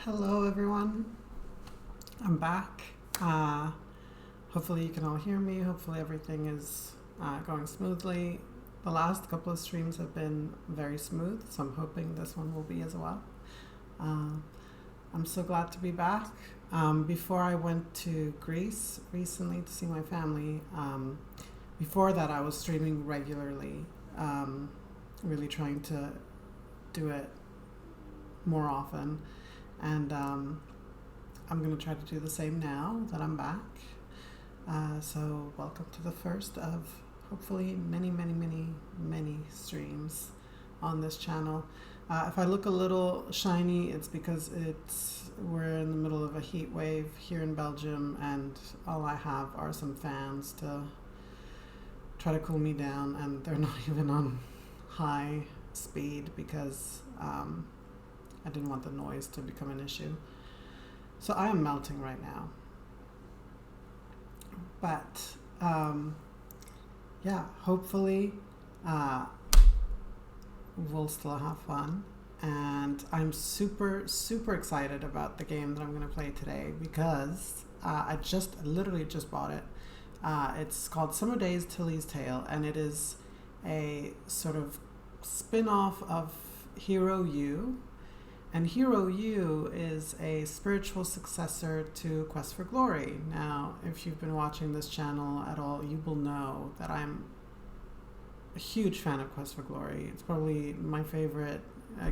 Hello everyone, I'm back. Hopefully you can all hear me. Hopefully everything is going smoothly. The last couple of streams have been very smooth, so I'm hoping this one will be as well. I'm so glad to be back. Before I went to Greece recently to see my family, before that I was streaming regularly, really trying to do it more often. And I'm going to try to do the same now that I'm back. So welcome to the first of hopefully many streams on this channel. If I look a little shiny, it's because we're in the middle of a heat wave here in Belgium, and all I have are some fans to try to cool me down, and they're not even on high speed because I didn't want the noise to become an issue. So I am melting right now. But yeah, hopefully we'll still have fun. And I'm super excited about the game that I'm going to play today because I literally just bought it. It's called Daze, Tilly's Tale, and it is a sort of spin-off of Hero U. And Hero U is a spiritual successor to Quest for Glory. Now, if you've been watching this channel at all, you will know that I'm a huge fan of Quest for Glory. It's probably my favorite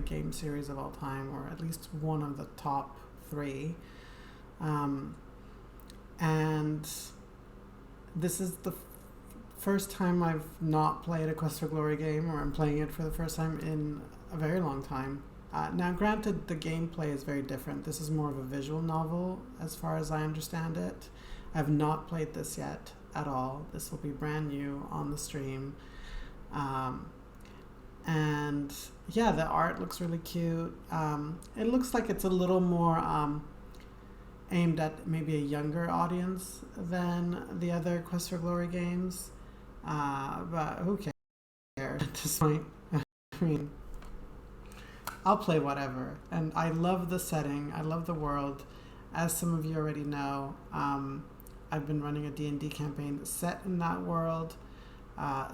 game series of all time, or at least one of the top 3. And this is the first time I've not played a Quest for Glory game, or I'm playing it for the first time in a very long time. Now, granted, the gameplay is very different. This is more of a visual novel, as far as I understand it. I have not played this yet at all. This will be brand new on the stream. And yeah, the art looks really cute. It looks like it's a little more aimed at maybe a younger audience than the other Quest for Glory games. But who cares at this point? I mean, I'll play whatever. And I love the setting. I love the world. As some of you already know, I've been running a D&D campaign set in that world.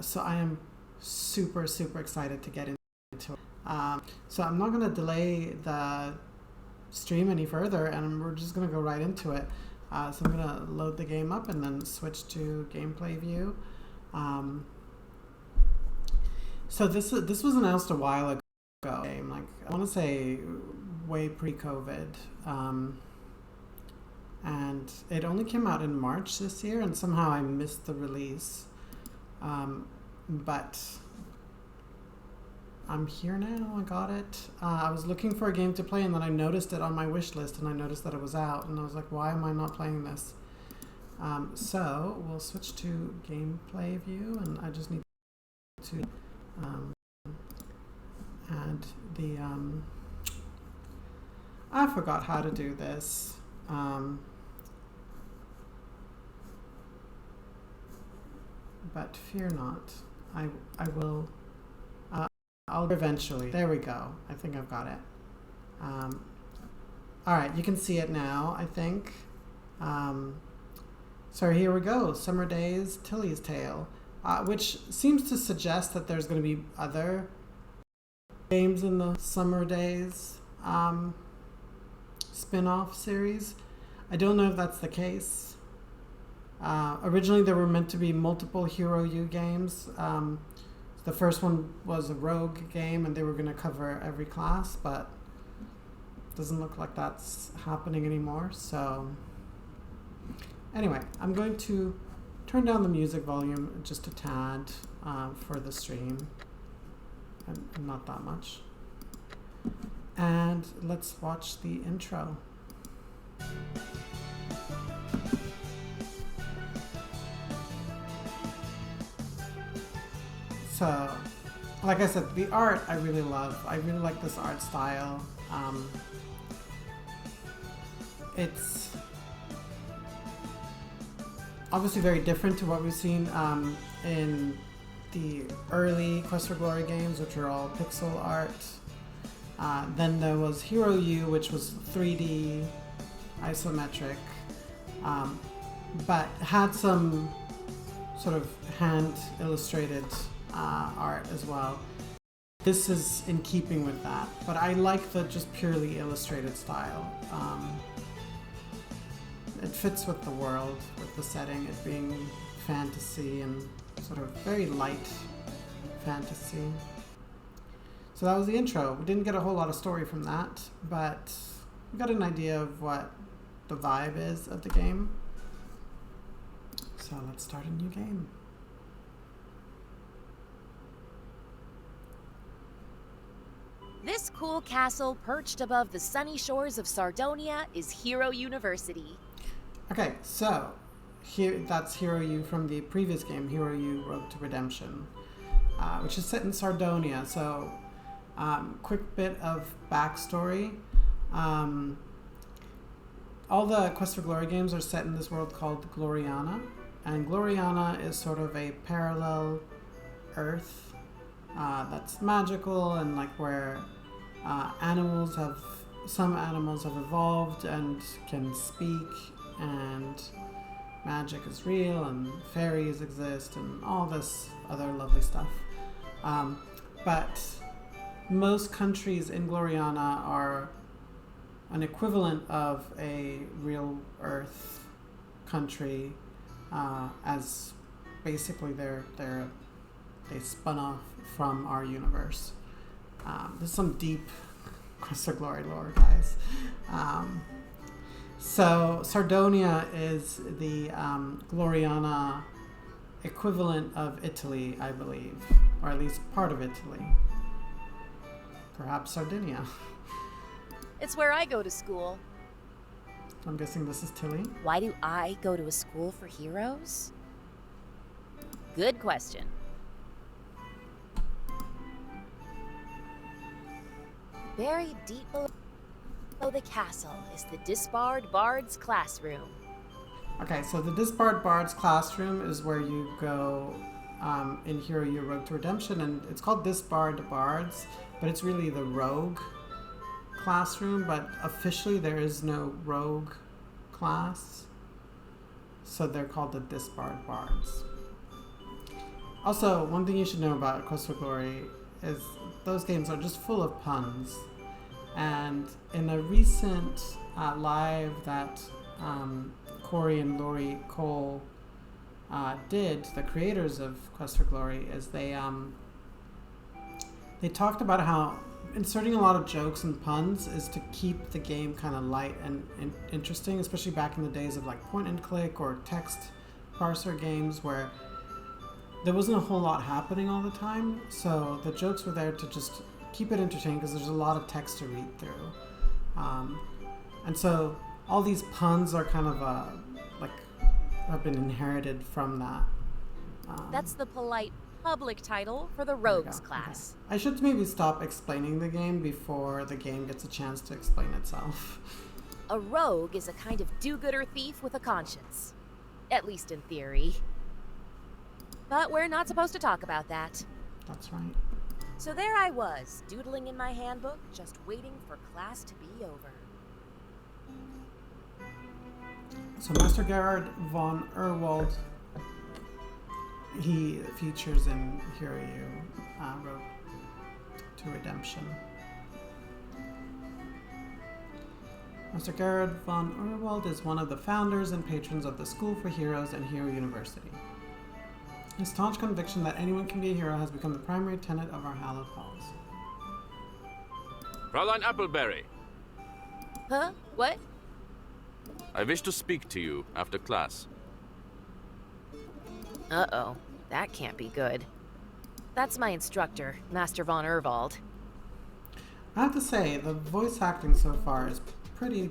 So I am super excited to get into it. So I'm not going to delay the stream any further, and we're just going to go right into it. So I'm going to load the game up and then switch to gameplay view. So this was announced a while ago. Like, I want to say way pre-COVID, and it only came out in March this year, and somehow I missed the release, but I'm here now. I got it. I was looking for a game to play, and then I noticed it on my wish list, and I noticed that it was out, and I was like, why am I not playing this? So we'll switch to gameplay view, and I just need to add the I forgot how to do this. But fear not. I will. I'll eventually. There we go. I think I've got it. All right, you can see it now, I think. So here we go. Summer Daze, Tilly's Tale, which seems to suggest that there's going to be other games in the Summer Daze spin-off series. I don't know if that's the case. Originally there were meant to be multiple Hero U games. The first one was a rogue game, and they were going to cover every class, but it doesn't look like that's happening anymore. So anyway, I'm going to turn down the music volume just a tad for the stream. And not that much. And let's watch the intro. So, like I said, the art I really love. I really like this art style. It's obviously very different to what we've seen in the early Quest for Glory games, which are all pixel art. Then there was Hero U, which was 3D, isometric, but had some sort of hand illustrated art as well. This is in keeping with that, but I like the just purely illustrated style. It fits with the world, with the setting, it being fantasy and sort of very light fantasy. So that was the intro. We didn't get a whole lot of story from that, but we got an idea of what the vibe is of the game. So let's start a new game. This cool castle perched above the sunny shores of Sardonia is Hero University. Okay, so here that's Hero U from the previous game, Hero U Road to Redemption, which is set in Sardonia. So, quick bit of backstory. All the Quest for Glory games are set in this world called Gloriana, and Gloriana is sort of a parallel Earth that's magical and like where some animals have evolved and can speak, and magic is real, and fairies exist, and all this other lovely stuff. But most countries in Gloriana are an equivalent of a real Earth country, as basically they spun off from our universe. There's some deep Quest for Glory lore, guys. So Sardonia is the Gloriana equivalent of Italy, I believe, or at least part of Italy. Perhaps Sardinia. It's where I go to school. I'm guessing this is Tilly. Why do I go to a school for heroes? Good question. Buried deep below the castle is the Disbarred Bard's classroom. Okay, so the Disbarred Bard's classroom is where you go in Hero U Road to Redemption, and it's called Disbarred Bards, but it's really the Rogue classroom, but officially there is no Rogue class, so they're called the Disbarred Bards. Also, one thing you should know about Quest for Glory is those games are just full of puns. And in a recent live that Corey and Lori Cole did, the creators of Quest for Glory, is they talked about how inserting a lot of jokes and puns is to keep the game kind of light and interesting, especially back in the days of like point and click or text parser games where there wasn't a whole lot happening all the time. So the jokes were there to just keep it entertaining because there's a lot of text to read through. And so all these puns are kind of have been inherited from that. That's the polite public title for the Rogues class. Okay. I should maybe stop explaining the game before the game gets a chance to explain itself. A rogue is a kind of do-gooder thief with a conscience. At least in theory. But we're not supposed to talk about that. That's right. So there I was, doodling in my handbook, just waiting for class to be over. So Master Gerard von Erwald, he features in Hero U Road to Redemption. Master Gerard von Erwald is one of the founders and patrons of the School for Heroes and Hero University. His staunch conviction that anyone can be a hero has become the primary tenet of our hallowed halls. Fräulein Appleberry. Huh? What? I wish to speak to you after class. Uh-oh. That can't be good. That's my instructor, Master von Erwald. I have to say, the voice acting so far is pretty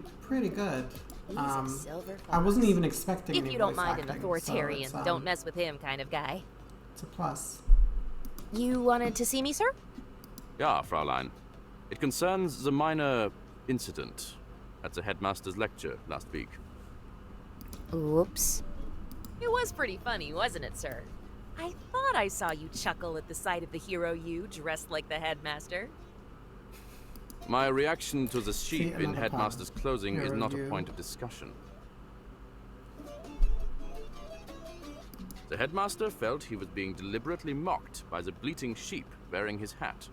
good. He's a silver fox. I wasn't even expecting if any you don't voice mind acting, an authoritarian, so don't mess with him kind of guy. It's a plus. You wanted to see me, sir? Ja, Fräulein. It concerns the minor incident at the headmaster's lecture last week. Oops. It was pretty funny, wasn't it, sir? I thought I saw you chuckle at the sight of the Hero U dressed like the headmaster. My reaction to the See, sheep in another Headmaster's clothing peer is not a review. point of discussion. The Headmaster felt he was being deliberately mocked by the bleating sheep wearing his hat.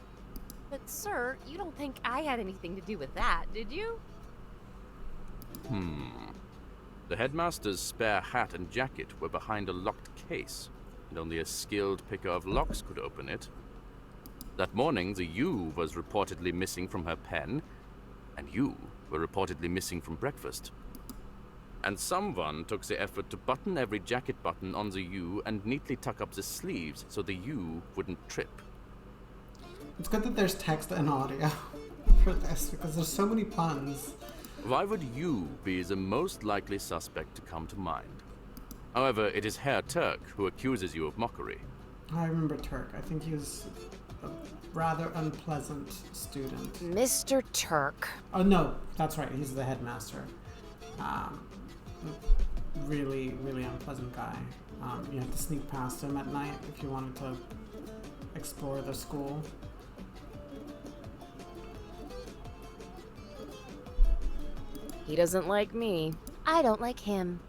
But, sir, you don't think I had anything to do with that, did you? The Headmaster's spare hat and jacket were behind a locked case, and only a skilled picker of locks could open it. That morning, the U was reportedly missing from her pen, and you were reportedly missing from breakfast. And someone took the effort to button every jacket button on the U and neatly tuck up the sleeves so the U wouldn't trip. It's good that there's text and audio for this because there's so many puns. Why would you be the most likely suspect to come to mind? However, it is Herr Turk who accuses you of mockery. I remember Turk. I think he was a rather unpleasant student. Mr. Turk. Oh no, that's right. He's the headmaster. Really, really unpleasant guy. You had to sneak past him at night if you wanted to explore the school. He doesn't like me. I don't like him.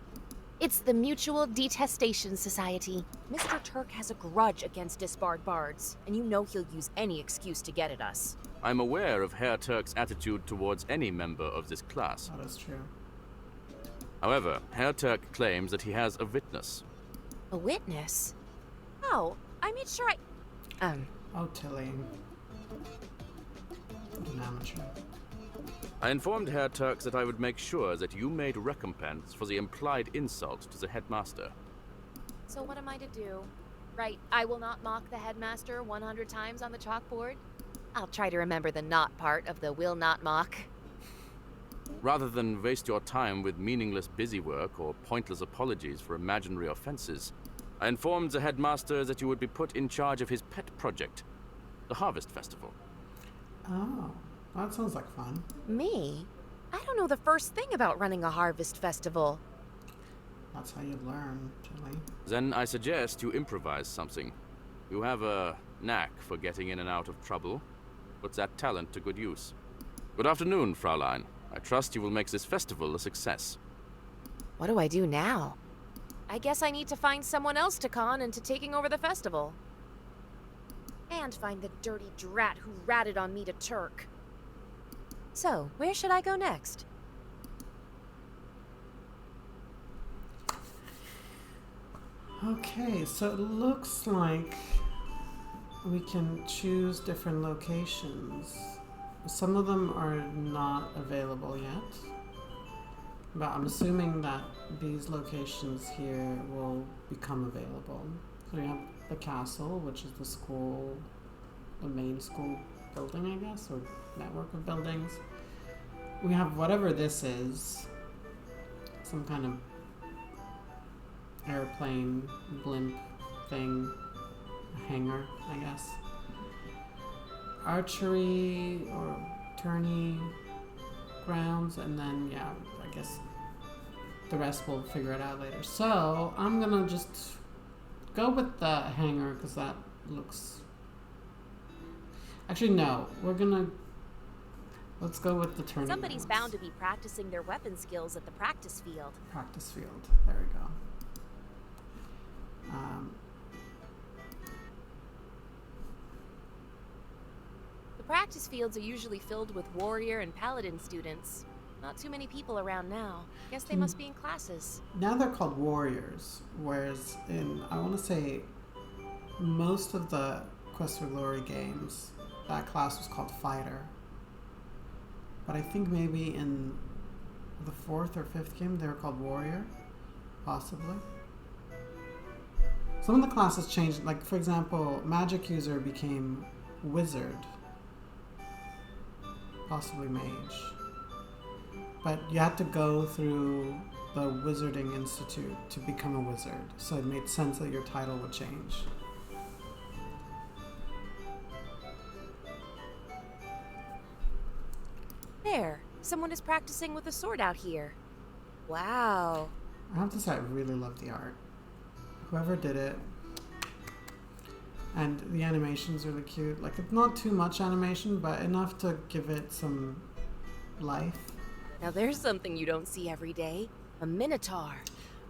It's the Mutual Detestation Society. Mr. Turk has a grudge against disbarred bards, and you know he'll use any excuse to get at us. I'm aware of Herr Turk's attitude towards any member of this class. That is true. However, Herr Turk claims that he has a witness. A witness? Oh, I made sure Oh, Tilly. What an amateur. I informed Herr Turk that I would make sure that you made recompense for the implied insult to the headmaster. So what am I to do? Right, I will not mock the headmaster 100 times on the chalkboard? I'll try to remember the not part of the will not mock. Rather than waste your time with meaningless busywork or pointless apologies for imaginary offenses, I informed the headmaster that you would be put in charge of his pet project, the Harvest Festival. Oh, that sounds like fun. Me? I don't know the first thing about running a harvest festival. That's how you learn, Tilly. Then I suggest you improvise something. You have a knack for getting in and out of trouble. Put that talent to good use. Good afternoon, Fraulein. I trust you will make this festival a success. What do I do now? I guess I need to find someone else to con into taking over the festival. And find the dirty drat who ratted on me to Turk. So, where should I go next? Okay, so it looks like we can choose different locations. Some of them are not available yet, but I'm assuming that these locations here will become available. So we have the castle, which is the school, the main school building, I guess, or network of buildings. We have whatever this is, some kind of airplane, blimp thing, a hangar, I guess. Archery or tourney grounds, and then, yeah, I guess the rest we'll figure it out later. So, I'm gonna just go with the hangar, because that looks... Actually, no, let's go with the tourney Somebody's grounds. bound to be practicing their weapon skills at the practice field. Practice field, there we go. The practice fields are usually filled with warrior and paladin students. Not too many people around now. Guess they must be in classes. Now they're called warriors, whereas in, I want to say, most of the Quest for Glory games, that class was called fighter. But I think maybe in the 4th or 5th game they were called warrior, possibly. Some of the classes changed, like for example, magic user became wizard, possibly mage. But you had to go through the Wizarding Institute to become a wizard, so it made sense that your title would change. There, someone is practicing with a sword out here. Wow. I have to say, I really love the art. Whoever did it, And the animation's really cute. Like, it's not too much animation, but enough to give it some life. Now there's something you don't see every day. A minotaur.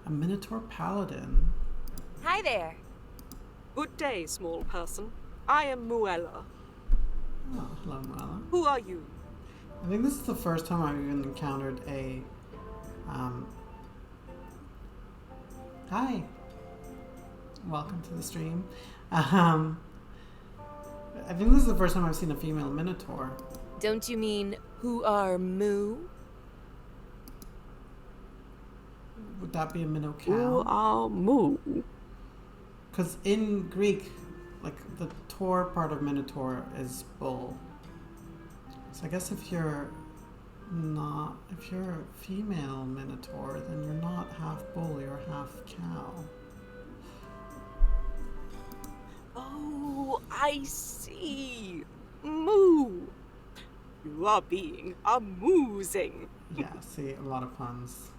A Minotaur Paladin. Hi there. Good day, small person. I am Muella. Oh, hello, Noella. Who are you? I think this is the first time I've even encountered a... Hi. Welcome to the stream. I think this is the first time I've seen a female Minotaur. Don't you mean who are Moo? Would that be a Who Minocow? are Moo? Because in Greek, like, the Tor part of Minotaur is bull. So I guess if you're a female Minotaur, then you're not half bull, you're half cow. Oh, I see. Moo. You are being amusing. Yeah, see, a lot of puns.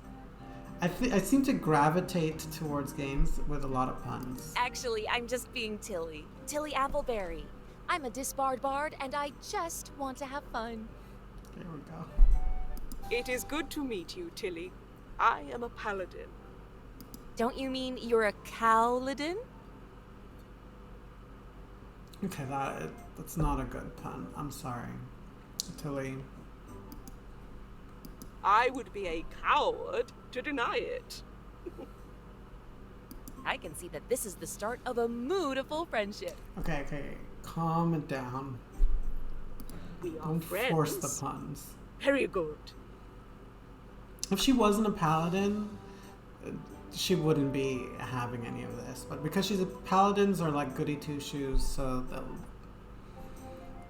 I seem to gravitate towards games with a lot of puns. Actually, I'm just being Tilly. Tilly Appleberry. I'm a disbarred bard, and I just want to have fun. There we go. It is good to meet you, Tilly. I am a paladin. Don't you mean you're a Cowladin? Okay, that's not a good pun. I'm sorry. Tilly. I would be a coward to deny it. I can see that this is the start of a moodiful friendship. Okay. Calm it down. We are Don't friends. force the puns. Very good. If she wasn't a paladin, she wouldn't be having any of this. But because she's paladins are like goody two shoes, so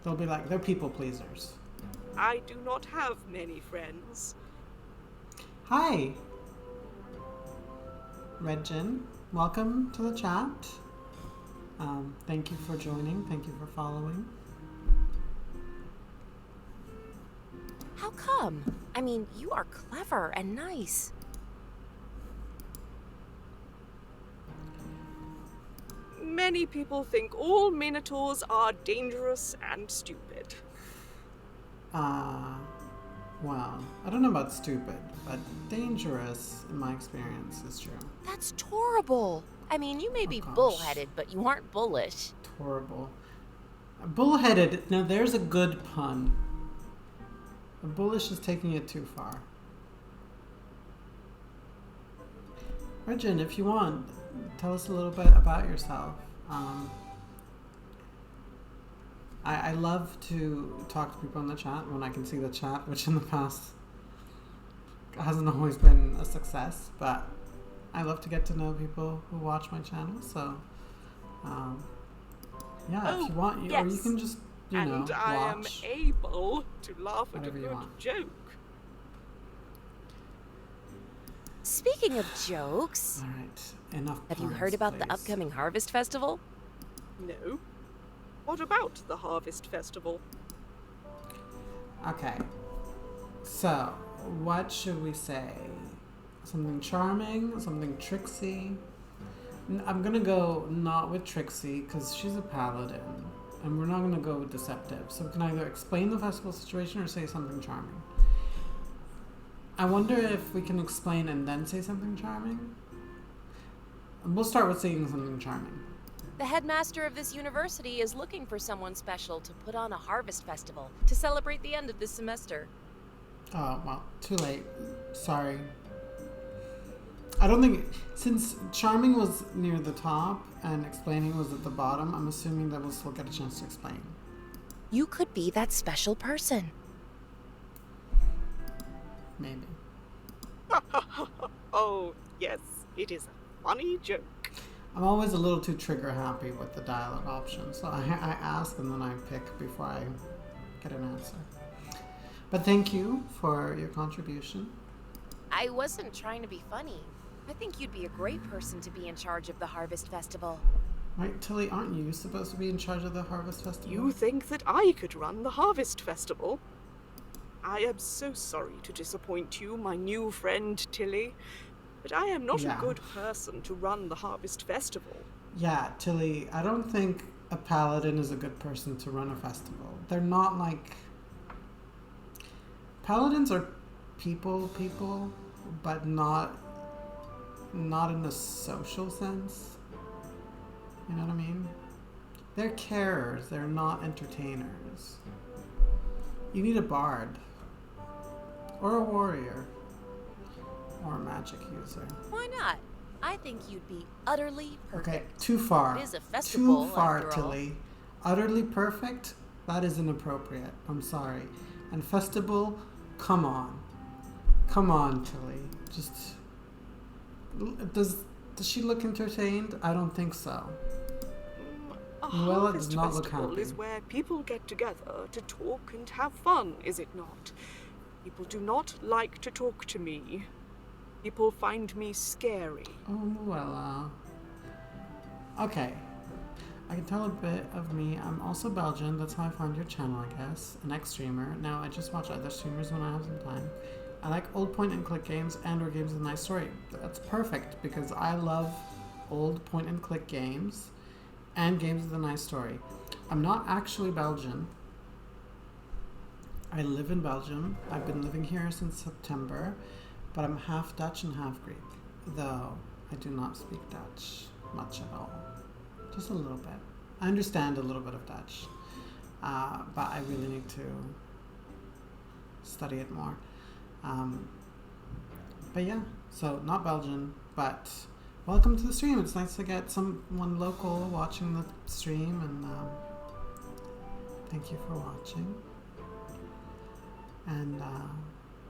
they'll be like, they're people pleasers. I do not have many friends. Hi, Redjin. Welcome to the chat. Thank you for joining. Thank you for following. How come? I mean, you are clever and nice. Many people think all minotaurs are dangerous and stupid. Well, I don't know about stupid, but dangerous, in my experience, is true. That's horrible. I mean, you may be gosh. bullheaded, but you aren't bullish. Horrible. Bullheaded. Now, there's a good pun. Bullish is taking it too far. Regin, if you want, tell us a little bit about yourself. I love to talk to people in the chat when I can see the chat, which in the past hasn't always been a success, but I love to get to know people who watch my channel, so yeah, if you want, or you can just, and I am watch. able to laugh at a Whatever you good want. joke. Speaking of jokes, All right, enough have you puns, heard about the please. upcoming Harvest Festival? No. What about the Harvest Festival? Okay, so what should we say? Something charming, something tricksy? I'm gonna go not with tricksy because she's a paladin, and we're not gonna go with deceptive. So we can either explain the festival situation or say something charming. I wonder if we can explain and then say something charming. And we'll start with saying something charming. The headmaster of this university is looking for someone special to put on a harvest festival to celebrate the end of this semester. Oh, well, too late. Sorry. I don't think, since charming was near the top and explaining was at the bottom, I'm assuming that we'll still get a chance to explain. You could be that special person. Maybe. Oh, yes, it is a funny joke. I'm always a little too trigger happy with the dialogue option, so I ask and then I pick before I get an answer. But thank you for your contribution. I wasn't trying to be funny. I think you'd be a great person to be in charge of the Harvest Festival. Right, Tilly, aren't you supposed to be in charge of the Harvest Festival? You think that I could run the Harvest Festival? I am so sorry to disappoint you, my new friend Tilly, but I am not Yeah. a good person to run the Harvest Festival. Yeah, Tilly, I don't think a paladin is a good person to run a festival. They're not like paladins are people, but not in a social sense. You know what I mean? They're carers. They're not entertainers. You need a bard or a warrior or a magic user. Why not? I think you'd be utterly perfect. Okay, too far. It is a festival, Too far, after all. Tilly. Utterly perfect? That is inappropriate. I'm sorry. And festival? Come on. Come on, Tilly. Just... Does she look entertained? I don't think so. A Luella harvest does not look festival happy. is where people get together to talk and have fun, is it not? People do not like to talk to me. People find me scary. Oh, Luella. Okay. I can tell a bit of me. I'm also Belgian. That's how I found your channel, I guess. An ex-streamer. Now, I just watch other streamers when I have some time. I like old point-and-click games and/or games with a nice story. That's perfect, because I love old point-and-click games and games with a nice story. I'm not actually Belgian. I live in Belgium. I've been living here since September, but I'm half Dutch and half Greek, though I do not speak Dutch much at all. Just a little bit. I understand a little bit of Dutch, but I really need to study it more. But yeah, so not Belgian, but welcome to the stream. It's nice to get someone local watching the stream, and thank you for watching. And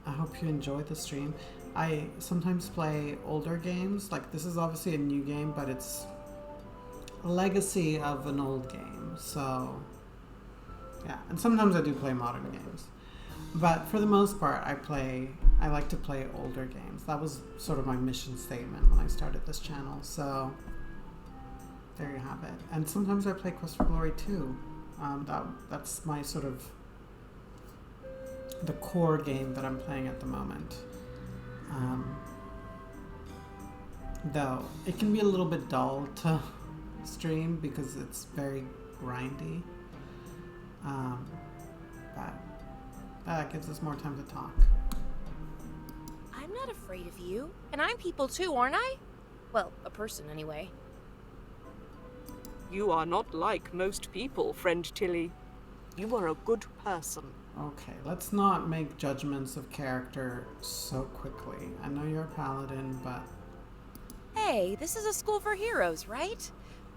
I hope you enjoyed the stream. I sometimes play older games. Like, this is obviously a new game, but it's a legacy of an old game. So yeah, and sometimes I do play modern games. But for the most part, I like to play older games. That was sort of my mission statement when I started this channel. So there you have it. And sometimes I play Quest for Glory too. That's my sort of the core game that I'm playing at the moment. Though it can be a little bit dull to stream because it's very grindy. But that gives us more time to talk. I'm not afraid of you. And I'm people too, aren't I? Well, a person anyway. You are not like most people, friend Tilly. You are a good person. Okay, let's not make judgments of character so quickly. I know you're a paladin, but Hey, this is a school for heroes, right?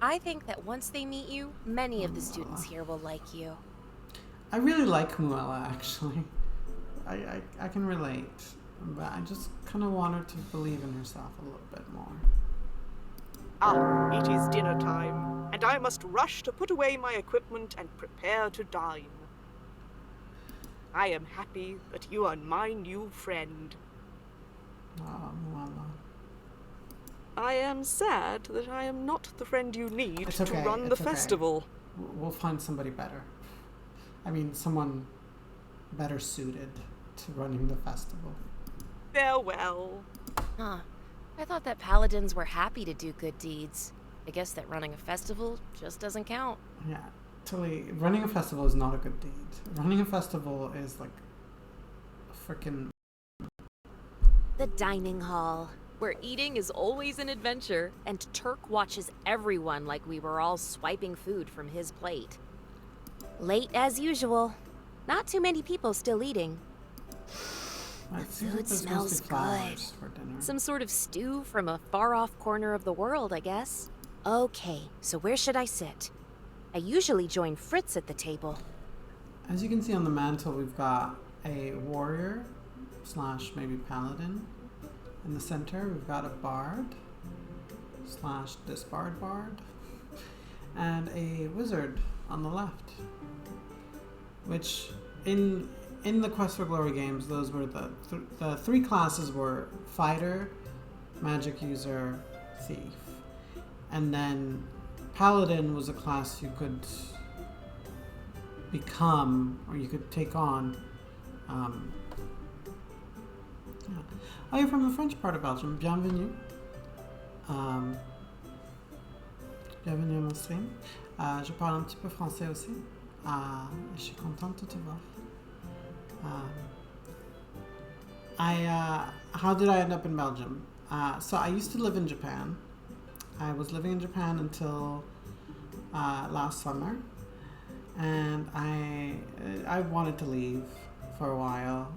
I think that once they meet you, many of the students here will like you. I really like Muella, actually. I can relate, but I just kind of want her to believe in herself a little bit more. Ah, it is dinner time, and I must rush to put away my equipment and prepare to dine. I am happy that you are my new friend. Oh, Muella. I am sad that I am not the friend you need It's to okay, run the it's okay. festival. We'll find somebody better. I mean, someone better suited to running the festival. Farewell. Huh. I thought that paladins were happy to do good deeds. I guess that running a festival just doesn't count. Yeah, Tilly, running a festival is not a good deed. Running a festival is like a freaking... The dining hall, where eating is always an adventure, and Turk watches everyone like we were all swiping food from his plate. Late as usual. Not too many people still eating. It seems like Food there's smells mostly flowers for dinner. Some sort of stew from a far-off corner of the world, I guess. Okay, so where should I sit? I usually join Fritz at the table. As you can see on the mantle, we've got a warrior slash maybe paladin. In the center, we've got a bard slash disbarred bard, and a wizard on the left. Which in the Quest for Glory games, those were the three classes were fighter, magic user, thief, and then paladin was a class you could become or you could take on. Yeah. Oh, you're from the French part of Belgium. Bienvenue. Bienvenue à mon stream. Je parle un petit peu français aussi. Je suis contente de te voir. How did I end up in Belgium? So I used to live in Japan. I was living in Japan until last summer, and I wanted to leave for a while.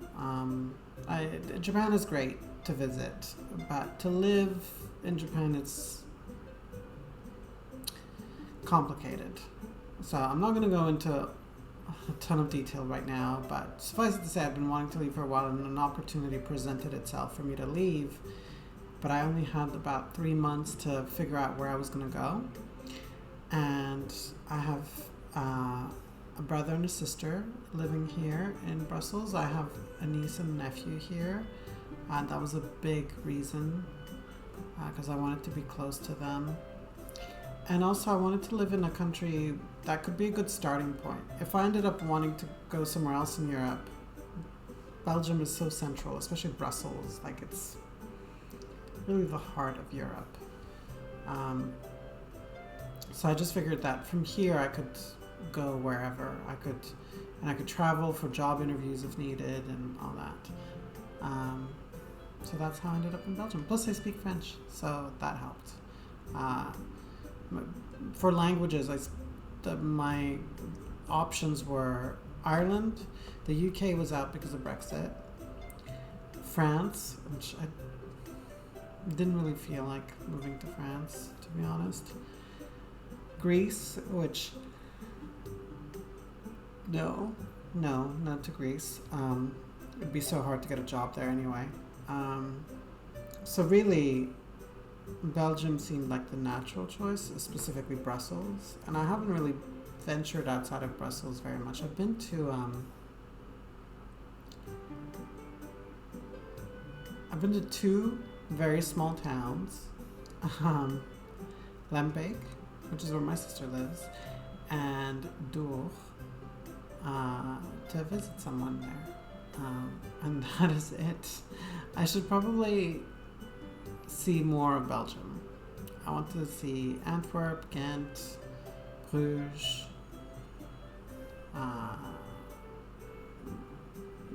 Japan is great to visit, but to live in Japan, it's complicated. So I'm not going to go into a ton of detail right now, but suffice it to say, I've been wanting to leave for a while, and an opportunity presented itself for me to leave, but I only had about 3 months to figure out where I was going to go. And I have a brother and a sister living here in Brussels. I have a niece and a nephew here. That was a big reason, because I wanted to be close to them. And also I wanted to live in a country that could be a good starting point. If I ended up wanting to go somewhere else in Europe, Belgium is so central, especially Brussels. Like, it's really the heart of Europe. So I just figured that from here I could go wherever. I could travel for job interviews if needed and all that. So that's how I ended up in Belgium. Plus I speak French, so that helped. For languages, my options were Ireland. The UK was out because of Brexit. France, which I didn't really feel like moving to France, to be honest. Greece, which no, not to Greece. It'd be so hard to get a job there anyway. So really, Belgium seemed like the natural choice, specifically Brussels. And I haven't really ventured outside of Brussels very much. I've been to two very small towns, Lembeek, which is where my sister lives, and Dour, to visit someone there. And that is it. I should probably see more of Belgium. I want to see Antwerp, Ghent, Bruges.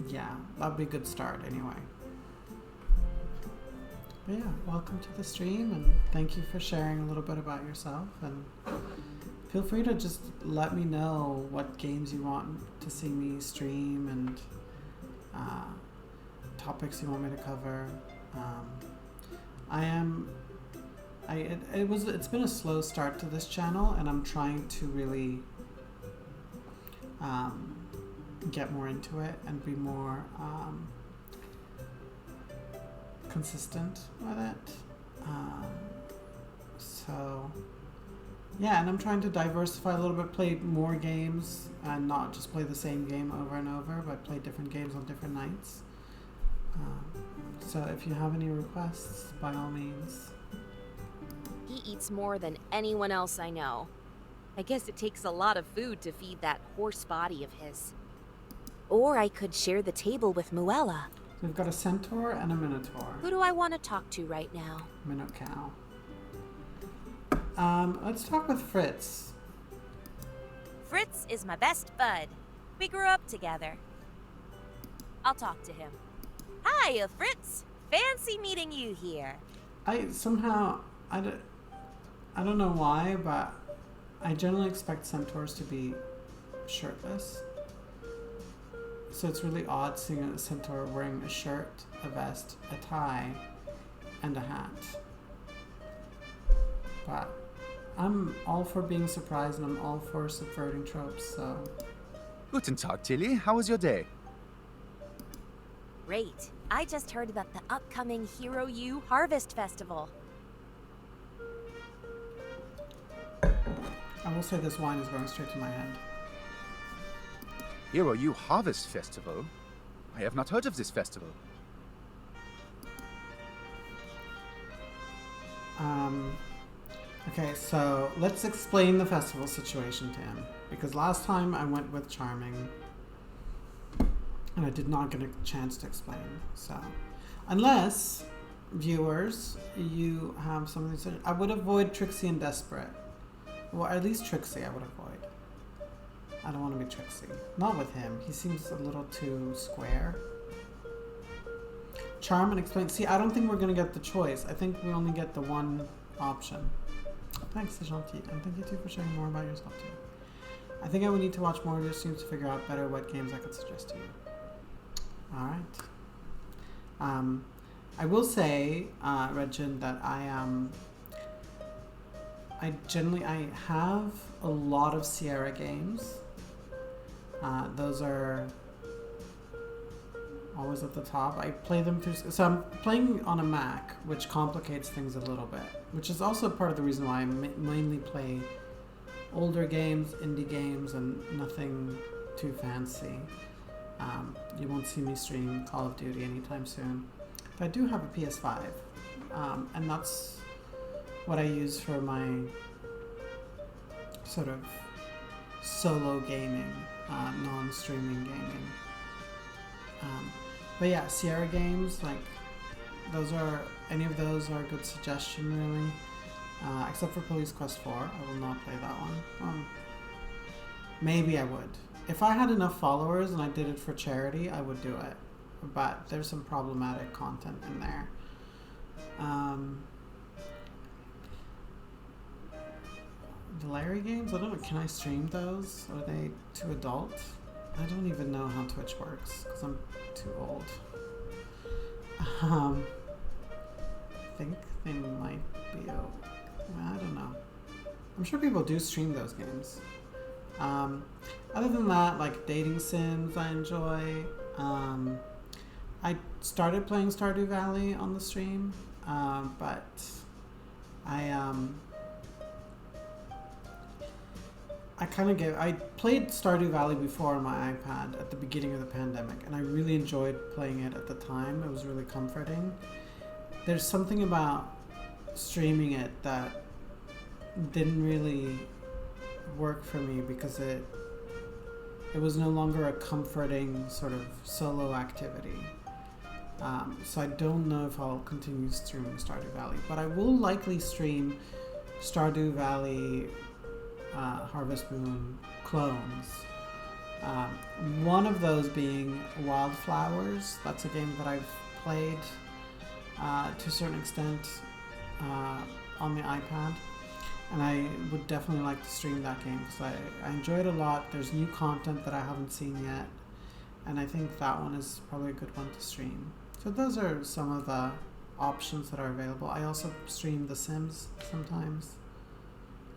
Yeah, that'd be a good start anyway. But yeah, welcome to the stream, and thank you for sharing a little bit about yourself. And feel free to just let me know what games you want to see me stream and topics you want me to cover. It's been a slow start to this channel, and I'm trying to really get more into it and be more consistent with it. So yeah, and I'm trying to diversify a little bit, play more games and not just play the same game over and over, but play different games on different nights. So if you have any requests, by all means. He eats more than anyone else I know. I guess it takes a lot of food to feed that horse body of his. Or I could share the table with Muella. We've got a centaur and a minotaur. Who do I want to talk to right now? Minocow. Let's talk with Fritz. Fritz is my best bud. We grew up together. I'll talk to him. Hi, Fritz. Fancy meeting you here. I don't know why, but I generally expect centaurs to be shirtless. So it's really odd seeing a centaur wearing a shirt, a vest, a tie, and a hat. But I'm all for being surprised, and I'm all for subverting tropes, so... Guten Tag, Tilly. How was your day? Great. I just heard about the upcoming Hero U Harvest Festival. I will say this wine is going straight to my head. Hero U Harvest Festival? I have not heard of this festival. Okay, so let's explain the festival situation to him. Because last time I went with Charming, and I did not get a chance to explain. So, unless, viewers, you have something to say, I would avoid Trixie and Desperate. Well, at least Trixie I would avoid. I don't want to be Trixie. Not with him. He seems a little too square. Charm and explain. See, I don't think we're going to get the choice. I think we only get the one option. Thanks, c'est gentil. And thank you too for sharing more about yourself too. I think I would need to watch more of your streams to figure out better what games I could suggest to you. Alright. I will say, Regin, that I have a lot of Sierra games. Those are always at the top. I play them through, so I'm playing on a Mac, which complicates things a little bit, which is also part of the reason why I mainly play older games, indie games, and nothing too fancy. You won't see me stream Call of Duty anytime soon. But I do have a PS5, and that's what I use for my sort of solo gaming, non-streaming gaming. But yeah, Sierra games, like, any of those are a good suggestion, really. Except for Police Quest 4, I will not play that one. Maybe I would. If I had enough followers and I did it for charity, I would do it. But there's some problematic content in there. The Larry games? I don't know, can I stream those? Are they too adult? I don't even know how Twitch works, because I'm too old. I think they might be I don't know. I'm sure people do stream those games. Other than that, like dating sims I enjoy. I started playing Stardew Valley on the stream, but I played Stardew Valley before on my iPad at the beginning of the pandemic, and I really enjoyed playing it at the time. It was really comforting. There's something about streaming it that didn't really work for me because it was no longer a comforting sort of solo activity. So I don't know if I'll continue streaming Stardew Valley, but I will likely stream Stardew Valley Harvest Moon clones. One of those being Wildflowers. That's a game that I've played to a certain extent on the iPad, and I would definitely like to stream that game because I enjoy it a lot. There's new content that I haven't seen yet, and I think that one is probably a good one to stream. So those are some of the options that are available. I also stream The Sims sometimes.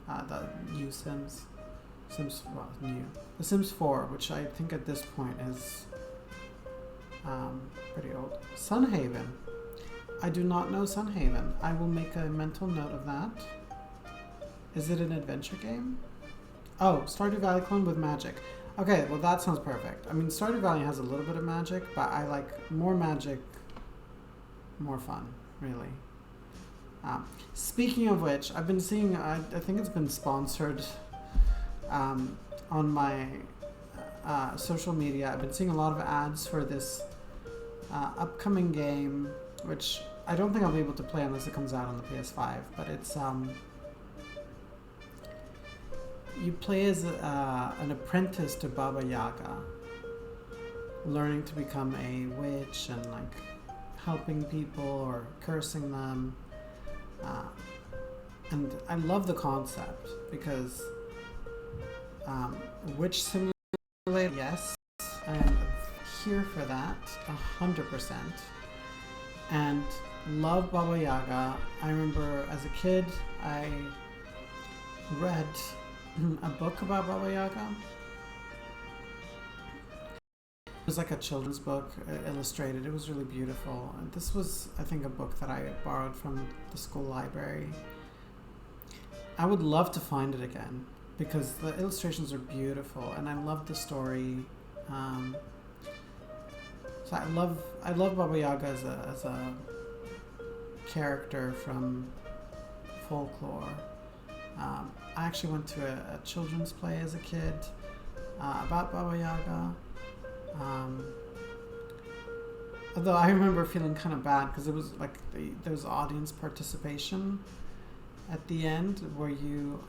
The new Sims. New. The Sims 4, which I think at this point is pretty old. Sunhaven. I do not know Sunhaven. I will make a mental note of that. Is it an adventure game? Oh, Stardew Valley clone with magic. Okay, well that sounds perfect. I mean, Stardew Valley has a little bit of magic, but I like more magic, more fun, really. Speaking of which, I've been seeing, I think it's been sponsored on my social media. I've been seeing a lot of ads for this upcoming game, which I don't think I'll be able to play unless it comes out on the PS5, but it's, you play as an apprentice to Baba Yaga, learning to become a witch and like helping people or cursing them. And I love the concept because witch simulator, yes, I'm here for that 100%. And love Baba Yaga. I remember as a kid I read a book about Baba Yaga. It was like a children's book, illustrated. It was really beautiful. And this was, I think, a book that I borrowed from the school library. I would love to find it again because the illustrations are beautiful and I love the story. So I love Baba Yaga as a character from folklore. I actually went to a children's play as a kid about Baba Yaga. Although I remember feeling kind of bad because it was like there was audience participation at the end where you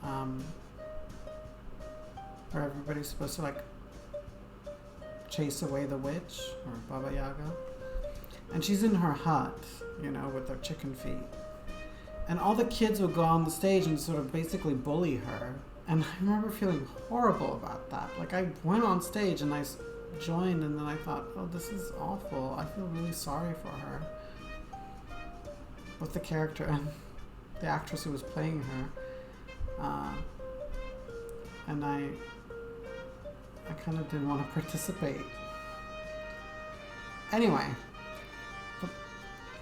where everybody's supposed to like chase away the witch or Baba Yaga. And she's in her hut, you know, with her chicken feet. And all the kids would go on the stage and sort of basically bully her. And I remember feeling horrible about that. Like, I went on stage and I joined, and then I thought, oh, this is awful. I feel really sorry for her. Both the character and the actress who was playing her. And I kind of didn't want to participate. Anyway,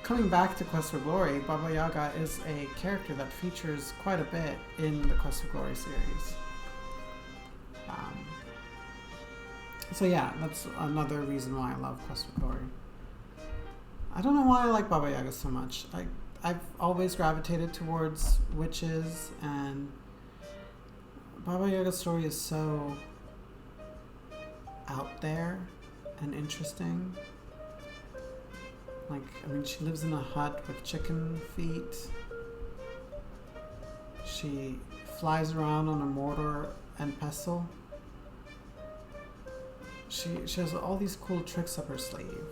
coming back to Quest for Glory, Baba Yaga is a character that features quite a bit in the Quest for Glory series. So yeah, that's another reason why I love Quest for Glory. I don't know why I like Baba Yaga so much. I've always gravitated towards witches, and Baba Yaga's story is so out there and interesting. Like, I mean, she lives in a hut with chicken feet. She flies around on a mortar and pestle. She has all these cool tricks up her sleeve.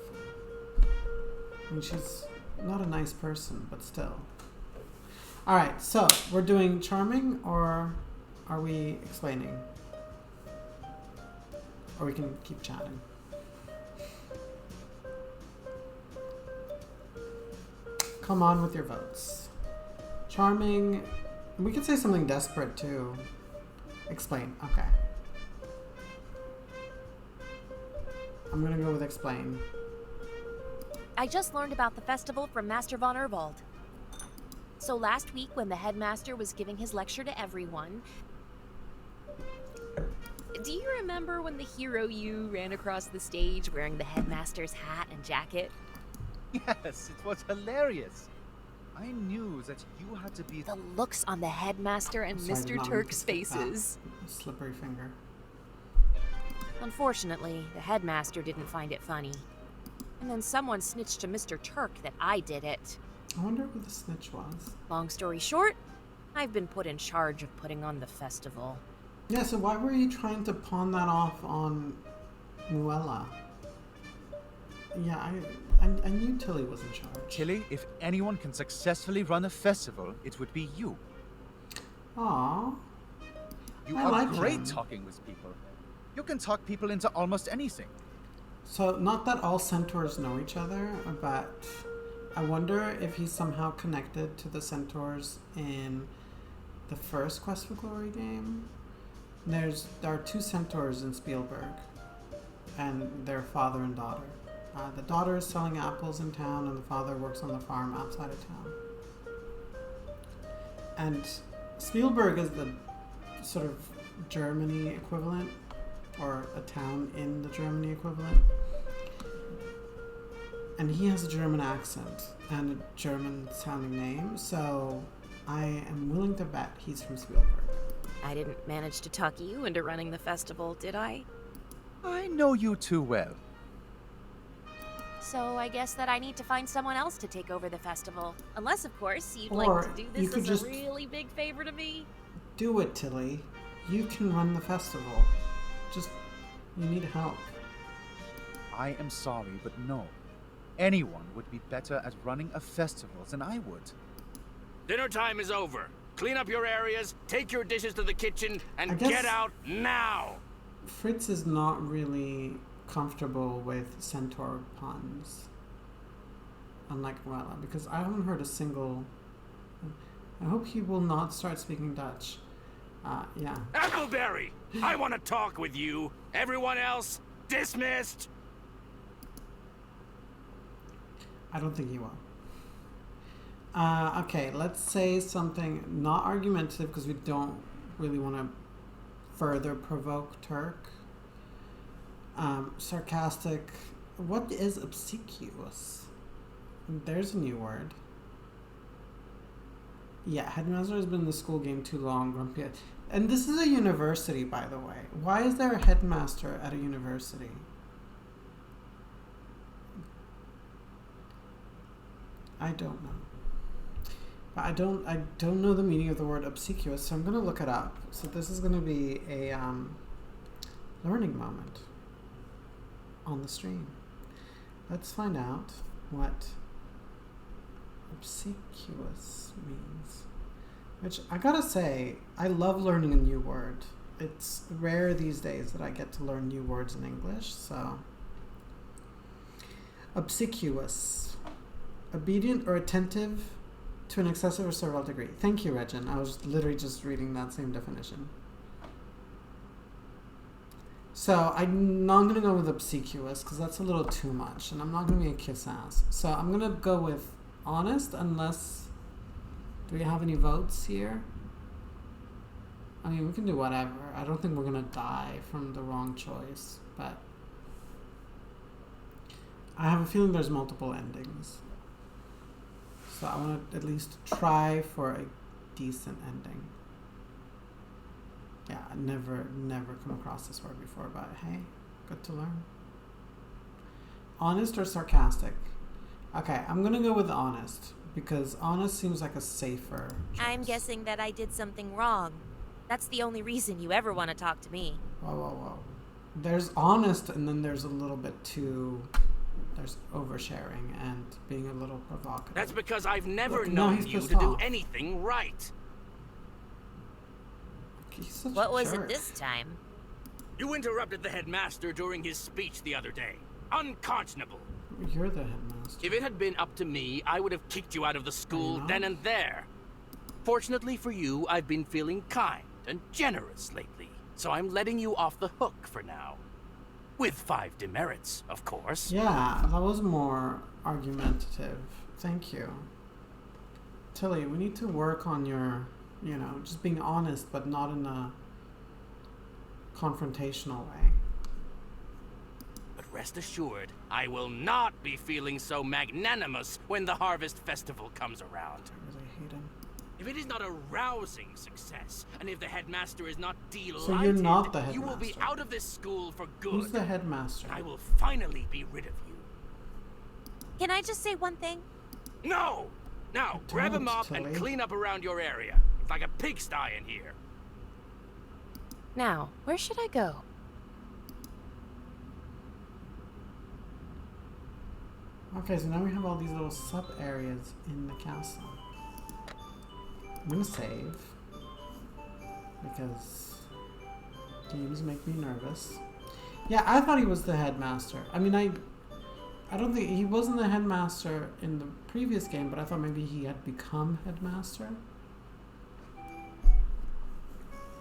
I mean, she's not a nice person, but still. Alright, so we're doing charming, or are we explaining? Or we can keep chatting. Come on with your votes. Charming. We could say something desperate too. Explain. Okay. I'm gonna go with explain. I just learned about the festival from Master von Erwald. So last week when the headmaster was giving his lecture to everyone, do you remember when the hero you ran across the stage wearing the headmaster's hat and jacket? Yes, it was hilarious. I knew that you had to be... The looks on the headmaster and Sorry, I did Mr. not mean Turk's to stick that. faces. Slippery finger. Unfortunately, the headmaster didn't find it funny. And then someone snitched to Mr. Turk that I did it. I wonder who the snitch was. Long story short, I've been put in charge of putting on the festival. Yeah, so why were you trying to pawn that off on Muella? Yeah, I knew Tilly was in charge. Tilly, if anyone can successfully run a festival, it would be you. Aww. You I are like great him. talking with people. You can talk people into almost anything. So, not that all centaurs know each other, but I wonder if he's somehow connected to the centaurs in the first Quest for Glory game. There are two centaurs in Spielberg, and they're father and daughter. The daughter is selling apples in town, and the father works on the farm outside of town. And Spielberg is the sort of Germany equivalent, or a town in the Germany equivalent. And he has a German accent and a German sounding name, so I am willing to bet he's from Spielberg. I didn't manage to talk you into running the festival, did I? I know you too well. So I guess that I need to find someone else to take over the festival. Unless, of course, you'd Or like to do you this could as just- a really big favor to me. Do it, Tilly. You can run the festival. Just, you need help. I am sorry, but no. Anyone would be better at running a festival than I would. Dinner time is over. Clean up your areas, take your dishes to the kitchen, I and guess- get out now! Fritz is not really comfortable with centaur puns. Unlike Muella, because I haven't heard a single... I hope he will not start speaking Dutch. Yeah. Appleberry! I want to talk with you. Everyone else, dismissed! I don't think he will. Okay, let's say something not argumentative because we don't really want to further provoke Turk. Sarcastic. What is obsequious? There's a new word. Yeah, headmaster has been in the school game too long. Grumpy. And this is a university, by the way. Why is there a headmaster at a university? I don't know. But I don't know the meaning of the word obsequious, so I'm gonna look it up. So this is gonna be a learning moment on the stream. Let's find out what obsequious means. Which, I gotta say, I love learning a new word. It's rare these days that I get to learn new words in English, so. Obsequious. Obedient or attentive to an excessive or servile degree. Thank you, Regin. I was literally just reading that same definition. So I'm not going to go with obsequious because that's a little too much, and I'm not going to be a kiss ass. So I'm going to go with honest, unless... Do we have any votes here? I mean, we can do whatever. I don't think we're going to die from the wrong choice, but... I have a feeling there's multiple endings. So I want to at least try for a decent ending. Yeah, I never come across this word before, but hey, good to learn. Honest or sarcastic? Okay, I'm going to go with honest, because honest seems like a safer choice. I'm guessing that I did something wrong. That's the only reason you ever want to talk to me. Whoa. There's honest, and then there's a little bit too... There's oversharing and being a little provocative. That's because I've never Look, known you to do off. anything right. He's such What a was jerk. it this time? You interrupted the headmaster during his speech the other day. Unconscionable. You're the headmaster. If it had been up to me, I would have kicked you out of the school then and there. Fortunately for you, I've been feeling kind and generous lately, so I'm letting you off the hook for now. With 5 demerits, of course. Yeah, that was more argumentative. Thank you. Tilly, we need to work on your, just being honest, but not in a confrontational way. But rest assured, I will not be feeling so magnanimous when the Harvest Festival comes around. I really hate him. If it is not a rousing success, and if the headmaster is not delighted, So you're not the you will be headmaster. out of this school for good. Who's the headmaster? I will finally be rid of you. Can I just say one thing? No! Now, grab a Don't, mop Tilly. and clean up around your area. It's like a pigsty in here. Now, where should I go? Okay, so now we have all these little sub-areas in the castle. I'm gonna save, because games make me nervous. Yeah, I thought he was the headmaster. I mean, I don't think he wasn't the headmaster in the previous game, but I thought maybe he had become headmaster.